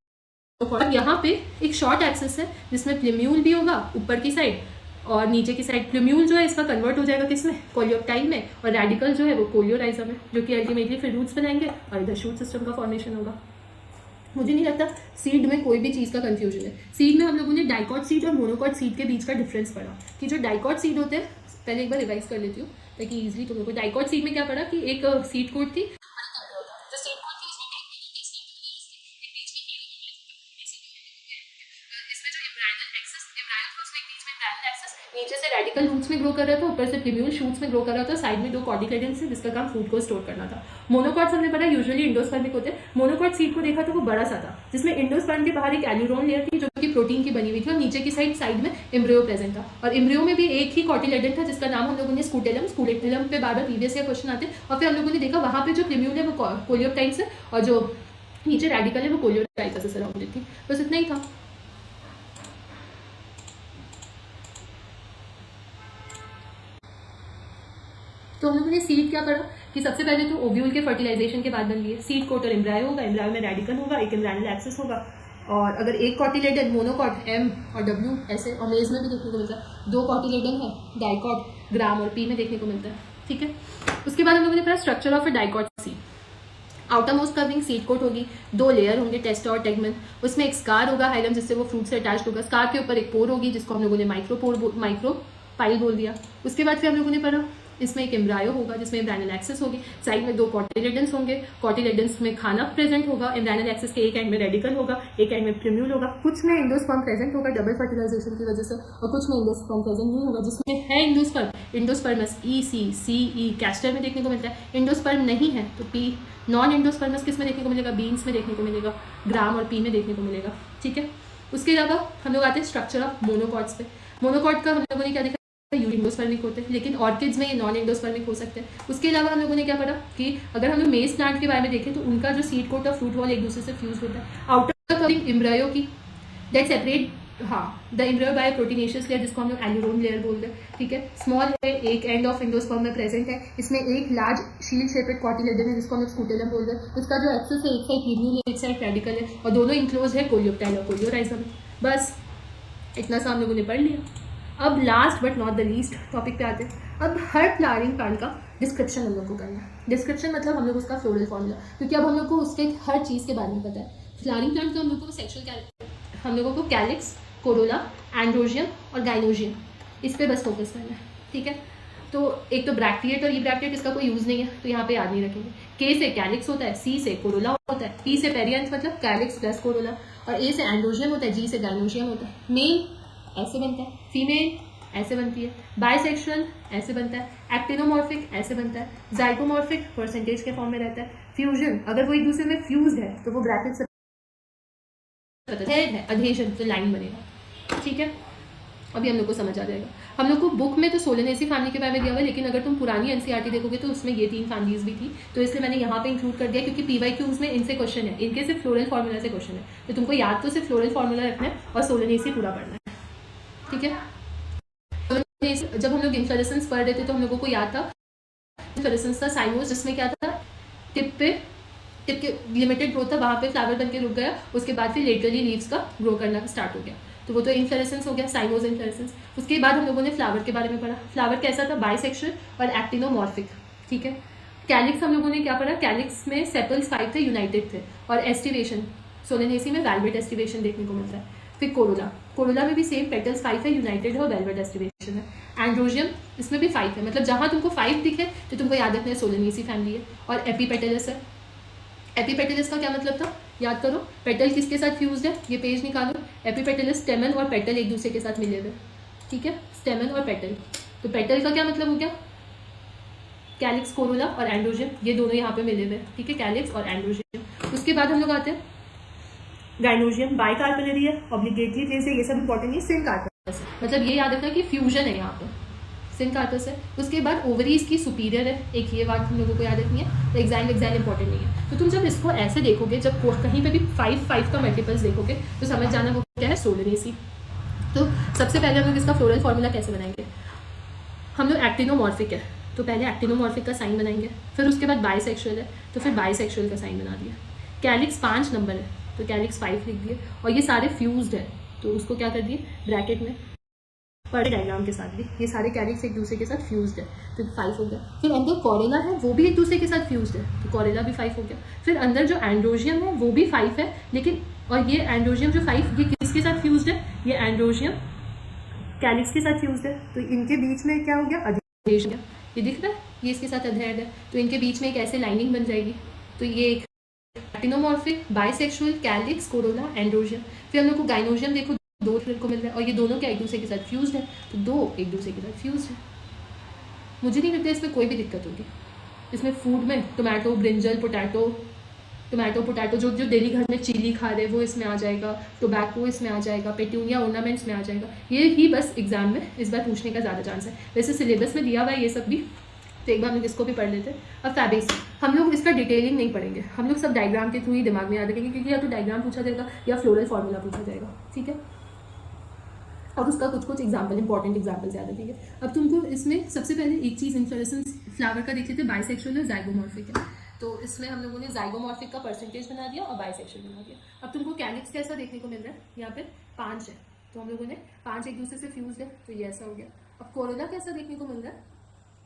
और यहाँ पे एक शॉर्ट एक्सेस है जिसमें प्लूम्यूल भी होगा ऊपर की साइड, और नीचे की साइड प्लूम्यूल जो है इसका कन्वर्ट हो जाएगा किसमें, कोलियोप्टाइल में, और रेडिकल जो है वो कोलियोराइजम में, जो कि अल्टीमेटली फिर रूट्स बनाएंगे और इधर शूट सिस्टम का फॉर्मेशन होगा। मुझे नहीं लगता सीड में कोई भी चीज़ का कंफ्यूजन है। सीड में हम लोगों ने डाइकॉट सीड और मोनोकॉट सीड के बीच का डिफरेंस पढ़ा, कि जो डाइकॉट सीड होते हैं, पहले एक बार रिवाइज कर लेती हूँ ताकि इजीली तुम लोग को। डाइकॉट सीड में क्या पढ़ा कि एक सीड कोट थी, नीचे से रेडिकल रूट्स में ग्रो कर रहा था, ऊपर से प्लूम्यूल शूट्स में ग्रो कर रहा था, साइड में 2 कॉटिलेडन्स से, जिसका काम फूड को स्टोर करना था। मोनोकॉट्स हमने पढ़ा यूजुअली इंडोस्पर्मिक होते हैं। मोनोकॉट सीड को देखा तो वो बड़ा सा था, जिसमें इंडोस्पर्म के बाहर एक एल्यूरोन लेयर थी जो कि प्रोटीन की बनी हुई थी, और नीचे की साइड में एम्ब्रियो प्रेजेंट था। और एम्ब्रियो में भी एक ही कॉटिलेडन था जिसका नाम हम लोगों ने स्कूटेलम, स्कूटेलम पे बार बार प्रीवियस ईयर क्वेश्चन आते हैं। और फिर हम लोगों ने देखा वहाँ पे जो प्लूम्यूल है वो कोलियोप्टाइल से, और जो नीचे रेडिकल है वो कोलियोराइजम से सराउंडेड थी। बस इतना ही था। तो हम लोगों ने सीड क्या पढ़ा कि सबसे पहले तो ओव्यूल के फर्टिलाइजेशन के बाद बन रही है सीड कोट और एम्ब्रायो होगा, एम्ब्रायो में रेडिकल होगा, एक एम्ब्रायनल एक्सेस होगा, और अगर एक कॉटिलेडन मोनोकॉट एम और डब्ल्यू ऐसे, और मेज में भी देखने को मिलता है, 2 कॉटिलेडन है डाइकॉट ग्राम और पी में देखने को मिलता है, ठीक है। उसके बाद हम लोगों ने पढ़ा structure of a dicot seed. Outer most covering seed coat होगी, 2 लेयर होंगे, टेस्टा और टेगमेंट, उसमें एक स्कार होगा हाइलम जिससे वो फ्रूट से अटैच होगा, स्कार के ऊपर एक पोर होगी जिसको हम लोगों ने माइक्रोपाइल बोल दिया। उसके बाद फिर हम लोगों ने पढ़ा इसमें एक एम्ब्रायो होगा जिसमें एम्ब्रायनल एक्सेस होगी, साइड में 2 कॉटिलेडन्स होंगे, कॉटिलेडन्स में खाना प्रेजेंट होगा, एम्ब्रायनल एक्सेस के एक एंड में रेडिकल होगा, एक एंड में प्लूम्यूल होगा, कुछ में इंडोस्पर्म प्रेजेंट होगा डबल फर्टिलाइजेशन की वजह से, और कुछ में इंडोस्पर्म प्रेजेंट नहीं होगा। जिसमें है इंडोस्पर्मस EC कैस्टर में देखने को मिलता है, इंडोस्पर्म नहीं है तो पी। नॉन इंडोस्पर्मस किस में देखने को मिलेगा, बीन्स में देखने को मिलेगा, ग्राम और पी में देखने को मिलेगा, ठीक है। उसके अलावा हम लोग आते हैं स्ट्रक्चर ऑफ मोनोकॉट्स पे। मोनोकॉट का हम लोगों ने क्या देखा, इंडोस्पर्मिक होते हैं, लेकिन ऑर्किड्स में ये नॉन इंडोस्पर्मिक हो सकते हैं। उसके अलावा हम लोगों ने क्या पढ़ा कि अगर हम लोग मेज प्लांट के बारे में देखें तो उनका जो सीड कोट और फ्रूट वॉल एक दूसरे से फ्यूज होता है। आउटर कवरिंग एम्ब्रायो की दैट सेपरेट, हाँ, the embryo by proteinaceous layer, जिसको हम लोग एल्यूरोन लेयर बोलते हैं, ठीक है। स्मॉल है, एक एंड ऑफ इंडोस्पर्म में प्रेजेंट है, इसमें एक लार्ज शील्ड शेपेड कॉटिलेडन है जिसको हम लोग स्कूटेलम बोलते हैं। इसका जो एक्सेस है, एक साइड प्लूम्यूल है, एक साइड रेडिकल है, और दोनों इंक्लोज है कोलियोप्टाइल और कोलियोराइजम। बस इतना सा हम लोगों ने पढ़ लिया। अब last but not the least topic पे आते हैं। अब हर फ्लावरिंग प्लांट का डिस्क्रिप्शन हम लोग को करना है। डिस्क्रिप्शन मतलब हम लोग उसका फ्लोरल फॉर्मूला, क्योंकि अब हम लोग को उसके हर चीज़ के बारे में पता है। फ्लावरिंग प्लांट का हम लोग को सेक्शुअल हम लोगों को कैलिक्स, कोरोला, एंड्रोजियम और गाइनोजियम, इस पर बस फोकस करना है, ठीक है। तो एक तो ब्रैक्टिएट और ई ब्रैक्टिएट, इसका कोई यूज़ नहीं है तो यहाँ पे याद नहीं रखेंगे। के से कैलिक्स होता है, सी से कोरोला होता है, पी से पेरियंथ मतलब कैलिक्स प्लस कोरोला, और ए से एंड्रोजियम होता है, जी से गाइनोजियम होता है। मेल ऐसे बनता है, फीमेल ऐसे बनती है, बाइसेक्सुअल ऐसे बनता है, एक्टिनोमॉर्फिक ऐसे बनता है, जाइगोमॉर्फिक परसेंटेज के फॉर्म में रहता है, फ्यूजन अगर वो एक दूसरे में फ्यूज है तो वो ब्रैकेट से है, अधेशन तो लाइन बनेगा, ठीक है। अभी हम लोग को समझ आ जाएगा। हम लोग को बुक में तो सोलेनेसी फैमिली के बारे में दिया हुआ है, लेकिन अगर तुम पुरानी एनसीईआरटी देखोगे तो उसमें ये 3 फैमिलीज भी थी, तो इसलिए मैंने यहाँ पे इंक्लूड कर दिया क्योंकि पीवाईक्यूज में इनसे क्वेश्चन है, इनके सिर्फ फ्लोरल फार्मूला से क्वेश्चन है, तो तुमको याद तो सिर्फ फ्लोरल फार्मूला रखना है और सोलेनेसी पूरा पढ़ना है, ठीक है। जब हम लोग इन्फ्लोरेसेंस पढ़ रहे थे तो हम लोगों को याद था इन्फ्लोरेसेंस था साइमोस, जिसमें क्या था, टिप के लिमिटेड ग्रोथ था, वहाँ पे फ्लावर बन के रुक गया, उसके बाद फिर लेटरली लीव्स का ग्रो करना स्टार्ट हो गया, तो वो तो इन्फ्लोरेसेंस हो गया, साइमोस इन्फ्लोरेसेंस। उसके बाद हम लोगों ने फ्लावर के बारे में पढ़ा, फ्लावर कैसा था, बाइसेक्सुअल और एक्टिनोमॉर्फिक, ठीक है। कैलिक्स हम लोगों ने क्या पढ़ा, कैलिक्स में सेपल्स 5 थे, यूनाइटेड थे, और एस्टिवेशन सोलेनेसी में वेलवेट एस्टिवेशन देखने को मिलता है। फिर कोरोला में भी सेम, पेटल्स 5 है, यूनाइटेड है और वेलवेट एस्टिवेशन है। एंड्रोजियम इसमें भी 5 है, मतलब जहाँ तुमको 5 दिखे तो तुमको याद रखना है सोलेनेसी फैमिली है। और एपीपेटलस है, एपीपेटलस का क्या मतलब था, याद करो, पेटल किसके साथ फ्यूज्ड है, ये पेज निकालो, एपीपेटलस स्टेमन और पेटल एक दूसरे के साथ मिले हुए, ठीक है, स्टेमन और पेटल। तो पेटल का क्या मतलब हो गया, कैलिक्स, कोरोला और एंड्रोजियम, ये दोनों यहाँ पे मिले हुए, ठीक है, कैलिक्स और एंड्रोजियम। उसके बाद हम लोग आते हैं गाइनोजियम, बाई कार्पेलरी है, ऑब्लिगेटरी प्लेस है, ये सब इंपॉर्टेंट है, सिनकार्पस है, मतलब ये याद रखना कि फ्यूजन है यहाँ पर, सिनकार्पस है। उसके बाद ओवरीज की सुपीरियर है, एक ये बात हम लोगों को याद रखनी है, तो एग्जाइल इंपॉर्टेंट नहीं है। तो तुम जब इसको ऐसे देखोगे, जब कहीं पे भी 5 का मल्टीपल्स देखोगे तो समझ जाना वो क्या है, सोलेनेसी। तो सबसे पहले हम लोग इसका फ्लोरल फार्मूला कैसे बनाएंगे, हम लोग एक्टिनोमॉर्फिक है तो पहले एक्टिनोमॉर्फिक का साइन बनाएंगे, फिर उसके बाद बाइसेक्सुअल है तो फिर बाइसेक्सुअल का साइन बना दिया। कैलिक्स 5 नंबर है तो कैलिक्स 5 लिख दिए, और ये सारे फ्यूज्ड है तो उसको क्या कर दिए ब्रैकेट में, पढ़े डायग्राम के साथ भी, ये सारे कैलिक्स एक दूसरे के साथ फ्यूज्ड है तो 5 हो गया। फिर अंदर कॉरेला है वो भी एक दूसरे के साथ फ्यूज्ड है तो कॉरेला भी 5 हो गया। फिर अंदर जो एंड्रोजियम है वो भी 5 है, लेकिन और ये एंड्रोजियम जो 5 ये किसके साथ फ्यूज्ड है, ये एंड्रोजियम कैलिक्स के साथ फ्यूज्ड है, तो इनके बीच में क्या हो गया, अधेशन, ये दिख रहा है, ये इसके साथ अधेड है, तो इनके बीच में एक ऐसे लाइनिंग बन जाएगी, तो ये एक एक्टिनोमॉर्फिक, बाइसेक्सुअल, कैलिक्स, कोरोला, एंड्रोजियम। फिर हम लोग को गाइनोजियम देखो 2 को मिल रहा है, और ये दोनों क्या एक दूसरे के साथ फ्यूज्ड है, तो 2 एक दूसरे के साथ फ्यूज्ड है। मुझे नहीं लगता इसमें कोई भी दिक्कत होगी। इसमें फूड में टोमेटो, ब्रिंजल, पोटैटो जो डेली घर में चिली खा रहे वो इसमें आ जाएगा, टोबैको इसमें आ जाएगा, पेट्यूनिया ऑर्नामेंट्स में आ जाएगा, ये ही बस एग्जाम में इस बार पूछने का ज़्यादा चांस है। वैसे सिलेबस में दिया हुआ है ये सब भी, तो एक बार हम लोग इसको भी पढ़ लेते हैं। अब फैबेसी हम लोग इसका डिटेलिंग नहीं पढ़ेंगे, हम लोग सब डायग्राम के थ्रू ही दिमाग में याद रखेंगे, क्योंकि या तो डायग्राम पूछा जाएगा या फ्लोरल फार्मूला पूछा जाएगा, ठीक है, और उसका कुछ एग्जाम्पल, इंपॉर्टेंट एग्जाम्पल्स याद रखेंगे। अब तुमको इसमें सबसे पहले एक चीज़ इन्फ्लोरेसेंस फ्लावर का देख लेते हैं, बाइसेक्सुअल और जाइगोमॉर्फिक है, तो इसमें हम लोगों ने जाइगोमॉर्फिक का परसेंटेज बना दिया और बाइसेक्सुअल बना दिया। अब तुमको कैलिक्स कैसा देखने को मिल रहा है, यहाँ पे 5 है तो हम लोगों ने 5 एक दूसरे से फ्यूज है तो ये ऐसा हो गया। अब कोरोला कैसा देखने को मिल रहा है,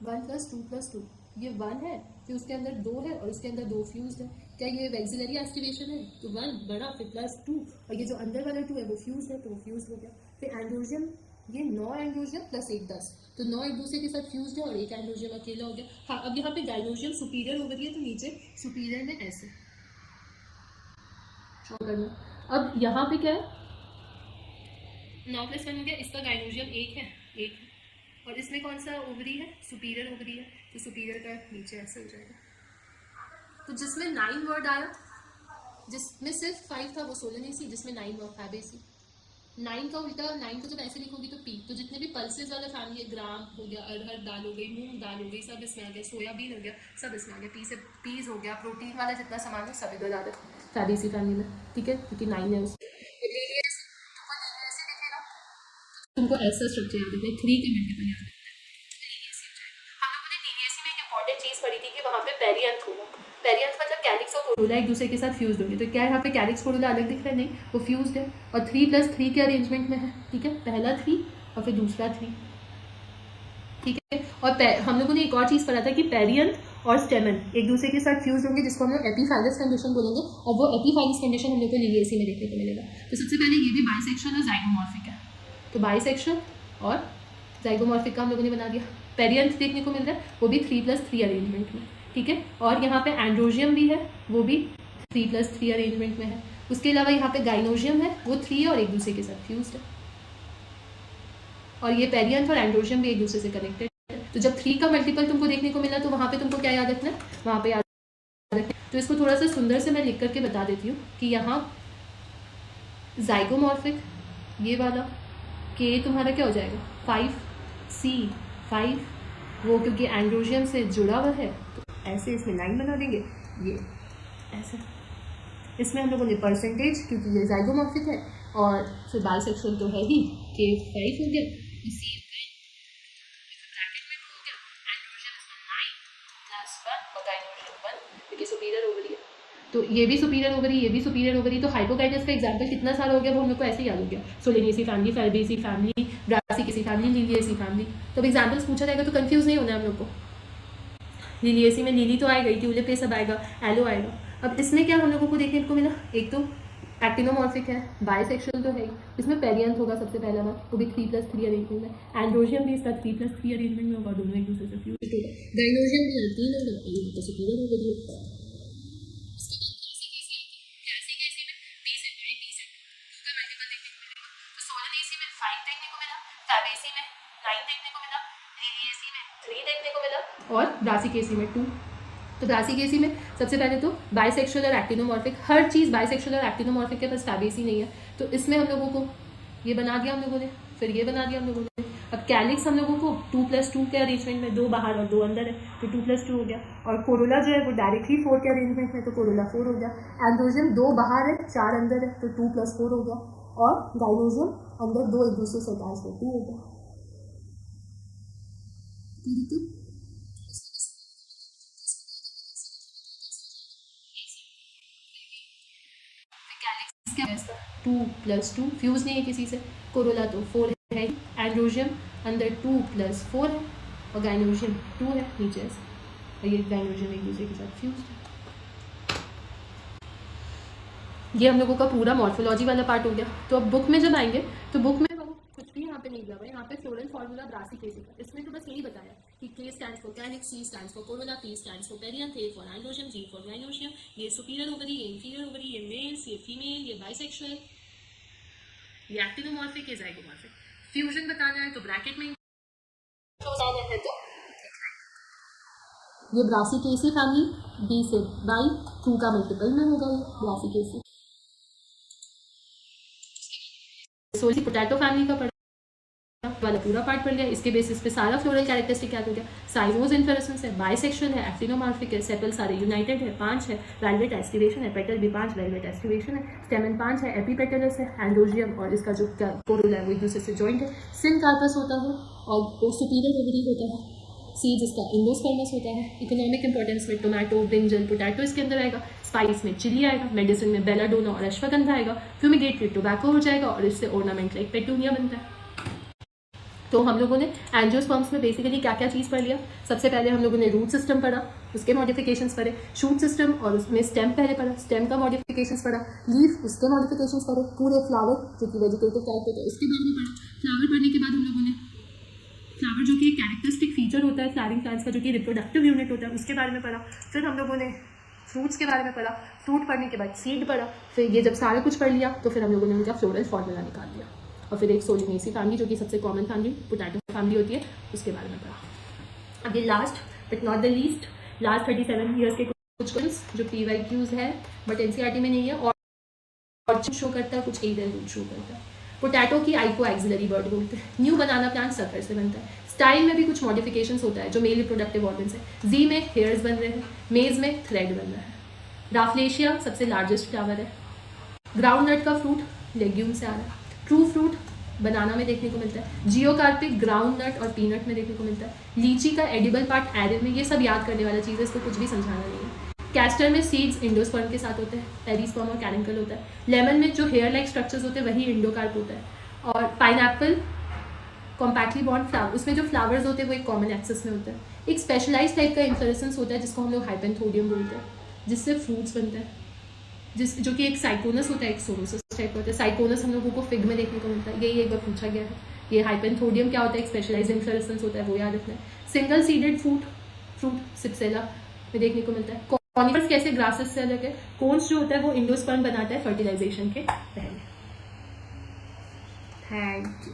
1 + 2 + 2, ये 1 है, फिर उसके अंदर 2 है और उसके अंदर 2 फ्यूज है, क्या ये वैक्सिलरी एस्टिवेशन है, तो 1 बड़ा फिर +2, और ये जो अंदर वाला 2 है वो फ्यूज है तो वो फ्यूज हो गया। फिर एंड्रोजियम, ये 9 एंड्रोजियम + 1 10, तो 9 एक दूसरे के साथ फ्यूज्ड है और एक एंड्रोजियम अकेला हो गया। हाँ, अब यहाँ पे गाइनोजियम सुपीरियर हो गई है तो नीचे सुपीरियर में ऐसे करना। अब यहाँ पे क्या है, 9 + 1 हो गया, इसका गाइनोजियम 1 है, और इसमें कौन सा ओवरी है, सुपीरियर ओवरी है, तो सुपीरियर का नीचे ऐसे हो जाएगा। तो जिसमें 9 वर्ड आया, जिसमें सिर्फ 5 था वो सोलेनेसी, जिसमें 9 वर्ड फैबेसी। 9 का उल्टा, 9 को जब ऐसे लिखोगी तो पी, तो जितने भी पल्सेस वाला फैमिली है, ग्राम हो गया, अरहर दाल हो गई, मूंग दाल हो गई, सब इसमें आ गया, सोयाबीन हो गया, सब इसमें आ गया, पी से पीस हो गया, प्रोटीन वाला जितना सामान है सब इधर आ रहा है फैबेसी फैमिली में, ठीक है, क्योंकि 9 है उसमें। तुमको ऐसा स्ट्रक्चर याद रखना है, 3 के मल्टीपल याद रखना है। हम लोगों ने टीवीएससी में एक इंपॉर्टेंट चीज़ पढ़ी थी कि वहाँ पे पेरियंथ होगा, पेरियंथ मतलब कैलिक्स और कोरोला एक दूसरे के साथ फ्यूज्ड होंगे, तो क्या यहाँ पे कैलिक्स कोरोला अलग दिख रहा है, नहीं, वो फ्यूज्ड है, और 3 + 3 के अरेंजमेंट में है, ठीक है, पहला 3 और फिर दूसरा 3, ठीक है। और हम लोगों ने एक और चीज़ पढ़ा था कि पेरियंथ और स्टेमन एक दूसरे के साथ फ्यूज होंगे, जिसको हम लोग एपीफाइलस कंडीशन बोलेंगे, और वो एपीफाइलस कंडीशन हम लोग को लिलिएसी में देखने को मिलेगा। तो सबसे पहले ये भी बाइसेक्शुअल और जाइगोमॉर्फिक है, तो बाइसेक्शुअल और जाइगोमॉर्फिक का हम लोगों ने बना दिया। पेरियंथ देखने को मिल रहा है, वो भी 3+3 अरेंजमेंट में, ठीक है। और यहाँ पे एंड्रोजियम भी है, वो भी 3+3 अरेंजमेंट में है। उसके अलावा यहाँ पे गाइनोजियम है, वो 3 और एक दूसरे के साथ फ्यूज्ड है, और ये पेरियंथ और एंड्रोजियम भी एक दूसरे से कनेक्टेड है। तो जब 3 का मल्टीपल तुमको देखने को मिला, तो वहाँ पे तुमको क्या याद रखना है, वहाँ पे याद रखना है। तो इसको थोड़ा सा सुंदर से मैं लिख करके बता देती हूँ कि यहाँ जाइगोमॉर्फिक ये वाला के तुम्हारा क्या हो जाएगा 5C5, वो क्योंकि एंड्रोजियम से जुड़ा हुआ है, तो ऐसे इसमें लाइन बना देंगे, ये ऐसे। इसमें हम लोगों ने परसेंटेज, क्योंकि ये जाइगोमॉर्फिक है, और फिर बाइसेक्सुअल तो है ही, K5 हो गया, C ब्रैकेट में हो गया, एंड्रोजियम इसमें 9+1 और गाइनोजियम 1, क्योंकि सुपीरियर ओवरी है, तो ये भी सुपीरियर ओवरी, ये भी सुपीरियर ओवरी। तो हाइपोकाइटिस का एग्जाम्पल कितना सारा हो गया, वो हम लोग को ऐसे याद हो गया, Solanaceae family, Fabaceae family, Brassicaceae family, Liliaceae family. तो अब एग्जाम्पल्स पूछा जाएगा तो कंफ्यूज नहीं होना है हम लोग को। लिलिएसी में लिली तो आएगा ही, ट्यूलिप ये सब आएगा, एलो आएगा। अब इसमें क्या हम लोगों को देखने को मिला, एक तो एक्टिनोमॉर्फिक है, बाइसेक्सुअल तो है, इसमें पेरियंथ होगा सबसे पहला बात, वो भी 3+3 अरेंजमेंट में। एंड्रोजियम भी इसका 3+3 अरेंजमेंट में होगा, दोनों एक दूसरे से फ्यूज होगा। गाइनोजियम भी 3 होगा, सुपीरियर होगा। और ब्रासिकेसी में 2। तो ब्रासिकेसी में सबसे पहले तो बाइसेक्सुअल और एक्टिनोमॉर्फिक, हर चीज़ बाइसेक्सुअल और एक्टिनोमॉर्फिक के पास फैबेसी नहीं है, तो इसमें हम लोगों को ये बना दिया हम लोगों ने, फिर ये बना दिया हम लोगों ने। अब कैलिक्स हम लोगों को 2+2 के अरेंजमेंट में, 2 बाहर और 2 अंदर है, तो 2+2 हो गया। और कोरोला जो है वो डायरेक्टली 4 के अरेंजमेंट में, तो कोरोला 4 हो गया। एंड्रोजियम 2 बाहर है, 4 अंदर है, तो 2+4 हो गया। और गाइनोजियम अंदर 2 एक दूसरे से अटैच है, 2 हो गया। क्या है इसका 2+2, फ्यूज नहीं है किसी से। कोरोला तो 4 है, एंड्रोजियम अंदर 2+4 है, और गाइनोजियम 2 है नीचे से, और ये गाइनोजियम एक दूसरे के साथ फ्यूज है। ये हम लोगों का पूरा मॉर्फोलॉजी वाला पार्ट हो गया। तो अब बुक में जब आएंगे, तो बुक में कुछ भी यहाँ पे नहीं दिया हुआ है, यहाँ पे फ्लोरल फार्मूला ब्रासिकेसी का, इसमें तो बस यही बताया कि K stands for calyx, C stands for corolla, P stands for perianth, A for androecium, G for gynoecium, ये सुपीरियर ओवरी, ये इंफीरियर ओवरी, ये मेल्स, ये फीमेल, ये बाइसेक्सुअल, ये एक्टिनोमॉर्फिक, ये जाइगोमॉर्फिक। फ्यूजन बताना है तो ब्रैकेट में है, तो ये ब्रासिकेसी फैमिली, B से बाई 2 का मल्टीपल में होगा, ये ब्रासिकेसी। सोली पोटैटो फैमिली का वाला पूरा पार्ट पढ़ लिया, इसके बेसिस पे सारा फ्लोरल कैरेक्टरिस्टिक याद हो गया। साइमोस इन्फ्लोरेसेंस है, बाइसेक्सुअल है, एक्टिनोमॉर्फिक है, सेपल सारे यूनाइटेड है, 5 है, वेलवेट एस्टिवेशन है, पेटल भी 5 वेलवेट एस्टिवेशन है, स्टेमन 5 है, एपीपेटलस है, एंड्रोजियम और इसका जो कोरोला है वो एक दूसरे से जॉइंट है, सिन कार्पस होता है और सुपीरियर ओवरी होता है, सीड्स इसका इंडोस्पर्मस होता है। इकोनॉमिक इंपॉर्टेंस में टोमेटो, ब्रिंजल, पोटैटो इसके अंदर आएगा, स्पाइस में चिली आएगा, मेडिसिन में बेलाडोना और अश्वगंधा आएगा, फ्यूमिगेट में टोबैको हो जाएगा, और इससे ऑर्नामेंट लाइक पेटूनिया बनता है। तो हम लोगों ने एंजियोस्पर्म्स में बेसिकली क्या क्या चीज़ पढ़ लिया। सबसे पहले हम लोगों ने रूट सिस्टम पढ़ा, उसके मॉडिफिकेशंस पढ़े, शूट सिस्टम और उसमें स्टेम पहले पढ़ा, स्टेम का मॉडिफिकेशंस पढ़ा, लीफ उसके मॉडिफिकेशंस पढ़े, पूरे फ्लावर जो कि वेजिटेटिव टाइप होता है उसके बारे में पढ़ा। फ्लावर पढ़ने के बाद हम लोगों ने फ्लावर जो कि एक कैरेक्टरिस्टिक फीचर होता है फ्लावरिंग प्लांट्स का, जो कि रिप्रोडक्टिव यूनिट होता है, उसके बारे में पढ़ा। फिर हम लोगों ने फ्रूट्स के बारे में पढ़ा, फ्रूट पढ़ने के बाद सीड पढ़ा। फिर ये जब सारा कुछ पढ़ लिया तो फिर हम लोगों ने उनका फ्लोरल फॉर्मूला निकाल दिया, और फिर एक सोलिनेसी फैमिली जो कि सबसे कॉमन फैमिली पोटैटो फैमिली होती है उसके बारे में पढ़ा। अब ये last but not the least, last 37 years के कुछ क्वेश्चंस जो PYQs है बट NCERT में नहीं है, और शो करता है, कुछ एरियल रूट शो करता है। पोटैटो की आई को एक्सिलरी बर्ड बोलते हैं। न्यू बनाना प्लांट सकर से बनता है। स्टाइल में भी कुछ मॉडिफिकेशंस होता है जो मेल रिप्रोडक्टिव ऑर्गन्स है। जी में हेयर्स बन रहे हैं, मेज में थ्रेड बन रहा है। राफ्लेशिया सबसे लार्जेस्ट फ्लावर है। ग्राउंड नट का फ्रूट लेग्यूम से आ रहा है। ट्रू फ्रूट बनाना में देखने को मिलता है। जियोकार्पिक ग्राउंड नट और पीनट में देखने को मिलता है। लीची का एडिबल पार्ट एरिल में, ये सब याद करने वाला चीज़ है, इसको कुछ भी समझाना नहीं है। कैस्टर में सीड्स इंडोस्पर्म के साथ होते हैं, पेरिस्पर्म और कैरिंकल होता है। लेमन में जो हेयर लाइक स्ट्रक्चर्स होते हैं वही इंडोकार्प होता है। और पाइनएप्पल कॉम्पैक्टली बॉन्ड फ्लावर, उसमें जो फ्लावर्स होते हैं वो एक कॉमन एक्सेस में होता है। एक स्पेशलाइज टाइप का इन्फ्लोरेसेंस होता है जिसको हम लोग हाइपेंथोडियम बोलते हैं, जिससे फ्रूट्स बनते हैं, जो कि एक साइकोनस होता है, एक सोरोसिस टाइप का होता है। साइकोनस हम लोगों को फिग में देखने को मिलता है, यही एक बार पूछा गया है। ये हाइपेंथोडियम क्या होता है, एक स्पेशलाइज इन्फ्लोरेसेंस होता है, वो याद रखना है। सिंगल सीडेड फ्रूट सिप्सेला में देखने को मिलता है। कॉनिफर्स कैसे ग्रासेस से अलग है, कोन्स जो होता है वो इंडोस्पर्म बनाता है फर्टिलाइजेशन के पहले। Thank you.